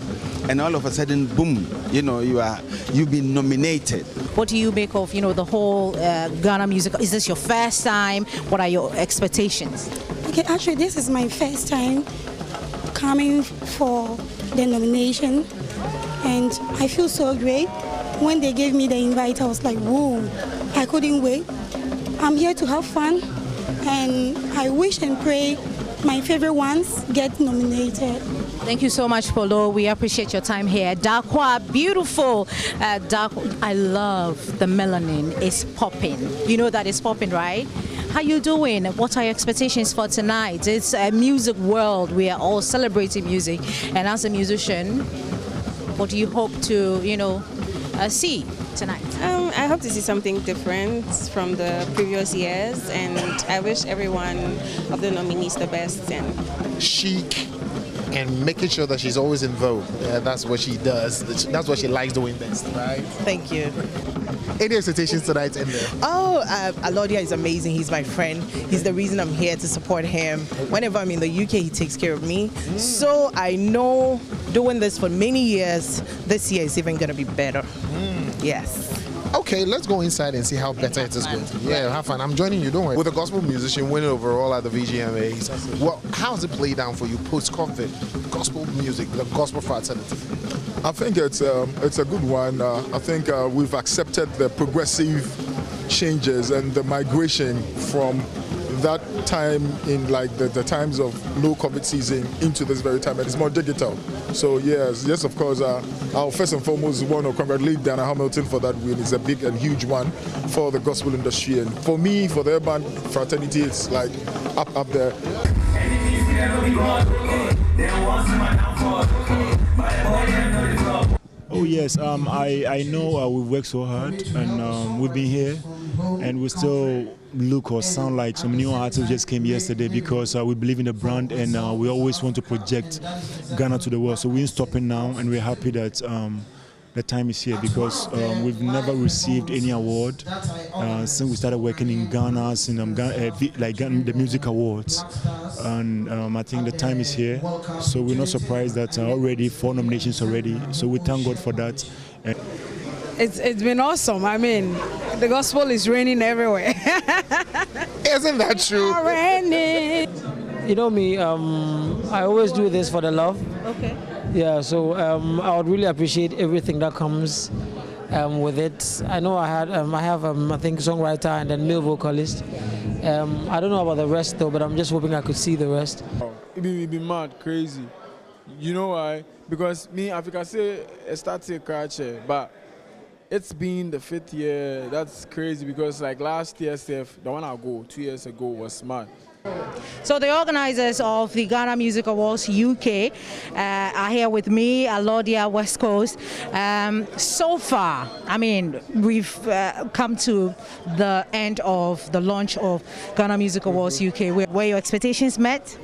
and all of a sudden, boom, you know, you've been nominated. What do you make of, you know, the whole Ghana music? Is this your first time? What are your expectations? Okay, actually, this is my first time coming for the nomination, and I feel so great. When they gave me the invite, I was like, whoa, I couldn't wait. I'm here to have fun, and I wish and pray my favorite ones get nominated. Thank you so much, Polo. We appreciate your time here. Dakwa, beautiful. Dakwa, I love the melanin. It's popping. You know that it's popping, right? How you doing? What are your expectations for tonight? It's a music world. We are all celebrating music. And as a musician, what do you hope to, you know, see tonight? I hope to see something different from the previous years, and I wish everyone of the nominees the best. And chic and making sure that she's always in vogue. That's what she does. That's what she likes doing best, right? Thank you. Any expectations tonight in there? Oh, Alodia is amazing. He's my friend. He's the reason I'm here to support him. Whenever I'm in the UK, he takes care of me. So I know doing this for many years, this year is even going to be better. Yes. Okay. Okay, let's go inside and see how better it is going to be. Yeah, have fun. I'm joining you, don't worry. With a gospel musician winning overall at the VGMAs, well, how's it played down for you post-COVID? Gospel music, the gospel fraternity. I think it's a good one. I think we've accepted the progressive changes and the migration from that time in like the times of low COVID season into this very time, and it's more digital. So yes, of course, I'll first and foremost want to congratulate Diana Hamilton for that win. It's a big and huge one for the gospel industry, and for me, for the urban fraternity, it's like up there. Oh yes, I know we've worked so hard, and we've been here, and we still look or sound like some new artists just came yesterday because we believe in the brand, and we always want to project Ghana to the world. So we're stopping now, and we're happy that the time is here because we've never received any award since we started working in Ghana, in the music awards, and I think the time is here. So we're not surprised that already 4 nominations already. So we thank God for that. It's been awesome. I mean, the gospel is raining everywhere. Isn't that true? Raining. You know me, I always do this for the love. Okay. Yeah, so I would really appreciate everything that comes with it. I know I have I think songwriter and then male vocalist. I don't know about the rest though, but I'm just hoping I could see the rest. It be mad, crazy. You know why? Because me, Africa say I started crash, but it's been the 5th year. That's crazy because like last year, the one I go 2 years ago was mad. So the organizers of the Ghana Music Awards UK are here with me, Alodia West Coast. So far, I mean, we've come to the end of the launch of Ghana Music Awards UK. Were your expectations met?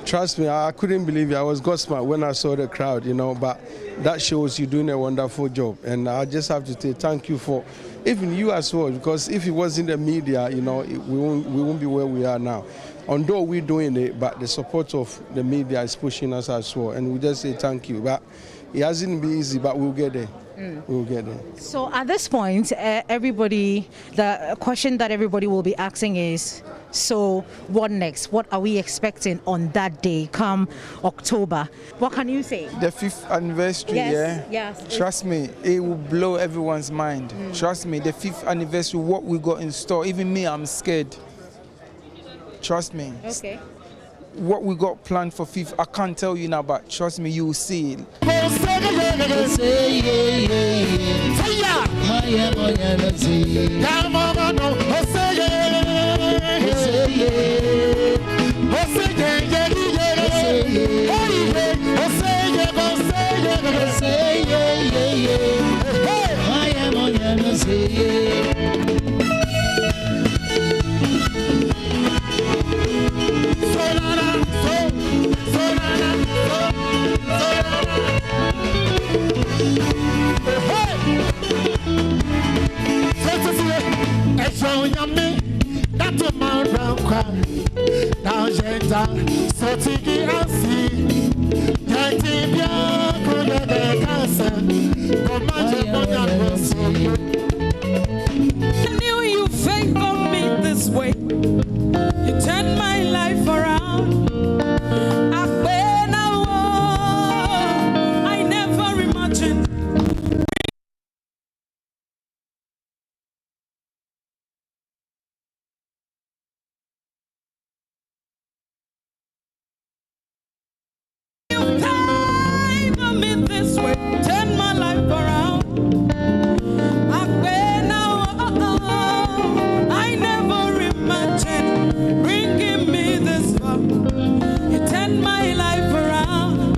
Trust me, I couldn't believe it. I was gobsmacked when I saw the crowd, you know, but that shows you're doing a wonderful job. And I just have to say thank you for even you as well, because if it wasn't the media, you know, we won't be where we are now. Although we're doing it, but the support of the media is pushing us as well. And we just say thank you. But it hasn't been easy, but we'll get there. We'll get there. So at this point, the question that everybody will be asking is, so what next? What are we expecting on that day, come October? What can you say? The 5th anniversary, Yes. Trust me, it will blow everyone's mind. Trust me, the 5th anniversary, what we got in store, even me, I'm scared. Trust me. Okay. What we got planned for 5th, I can't tell you now, but trust me, you will see it. I knew you favor me this way. You turned my life around. I never imagined. This way, turn my life around. I never imagined bringing me this far. You turn my life around.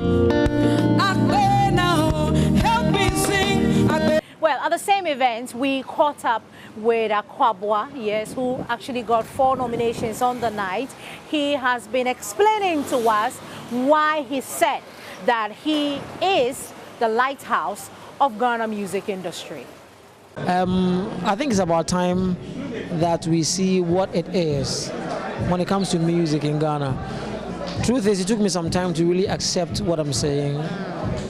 Help me sing. Well, at the same event, we caught up with Akwabwa, yes, who actually got 4 nominations on the night. He has been explaining to us why he said that he is the lighthouse of Ghana music industry. I think it's about time that we see what it is when it comes to music in Ghana. Truth is, it took me some time to really accept what I'm saying.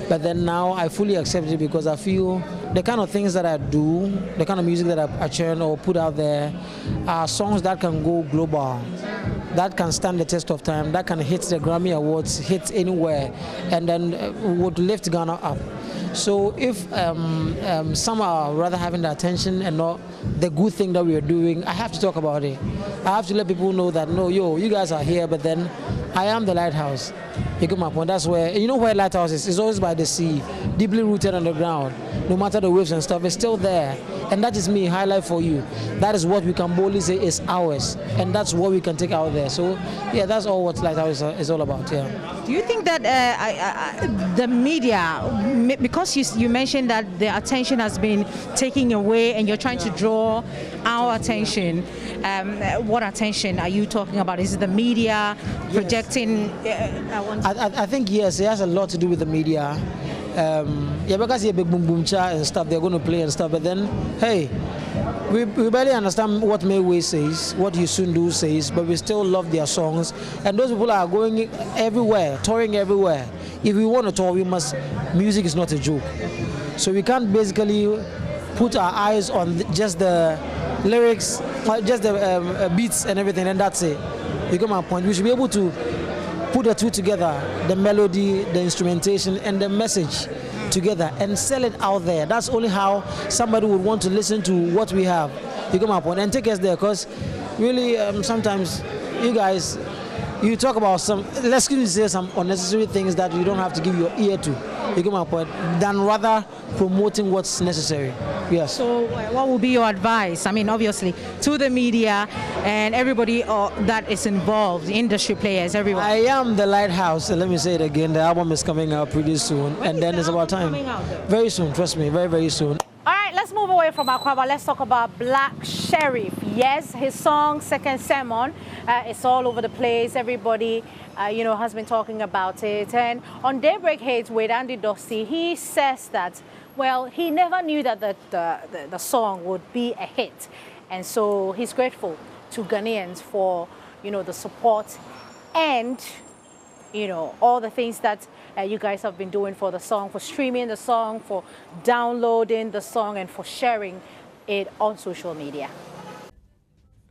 But then now I fully accept it because I feel the kind of things that I do, the kind of music that I churn or put out there are songs that can go global, that can stand the test of time, that can hit the Grammy Awards, hit anywhere, and then would lift Ghana up. So if some are rather having the attention and not the good thing that we are doing, I have to talk about it. I have to let people know that, no, you guys are here, but then I am the lighthouse. You get my point? That's where, you know where lighthouse is? It's always by the sea, deeply rooted on the ground. No matter the waves and stuff, it's still there. And that is me, highlight for you. That is what we can boldly say is ours. And that's what we can take out there. So, yeah, that's all what lighthouse is all about, yeah. Do you think that the media, because you mentioned that the attention has been taken away and you're trying to draw our attention, what attention are you talking about? Is it the media projecting? I think, yes, it has a lot to do with the media. Yeah, because you're big boom boom cha and stuff, they're going to play and stuff, but then, hey, we barely understand what Mayway says, what Yusundu says, but we still love their songs. And those people are going everywhere, touring everywhere. If we want to tour, music is not a joke. So we can't basically put our eyes on just the lyrics, just the beats and everything, and that's it. You get my point? We should be able to put the two together, the melody, the instrumentation, and the message together and sell it out there. That's only how somebody would want to listen to what we have. You get my point? And take us there, because really sometimes you guys, you talk about some unnecessary things that you don't have to give your ear to. You get my point? Than rather promoting what's necessary. Yes. So what will be your advice? I mean, obviously, to the media and everybody that is involved, industry players, everyone. I am the lighthouse. Let me say it again. The album is coming out pretty soon. And then it's about time. Very soon, trust me, very, very soon. All right, let's move away from Accra, but let's talk about Black Sheriff. Yes, his song, Second Sermon, it's all over the place. Everybody, has been talking about it. And on Daybreak Hits with Andy Dusty, he says that, well, he never knew that the song would be a hit. And so he's grateful to Ghanaians for, the support and, all the things that you guys have been doing for the song, for streaming the song, for downloading the song, and for sharing it on social media.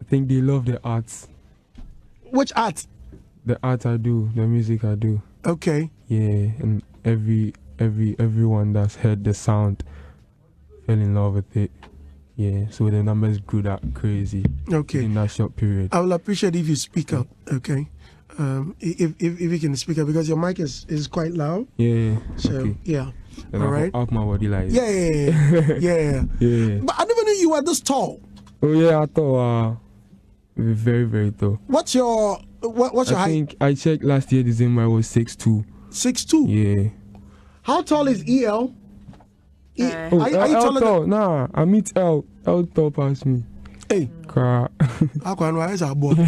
I think they love the arts. Which art? The art I do, the music I do. Okay. Yeah, and everyone that's heard the sound fell in love with it. Yeah, so the numbers grew that crazy. Okay. In that short period. I will appreciate if you speak up. Okay. If you can speak up, because your mic is quite loud. Yeah. So okay. Yeah. And all right. Up my body like. Yeah. Yeah. But I never knew you were this tall. Oh yeah, I thought very, very tall. What's your height? I think I checked last year December I was 6'2". 6'2". Yeah. How tall is EL? Are you taller tall? Nah, I meet L. L tall past me. Hey. Crap. I can't rise our boy.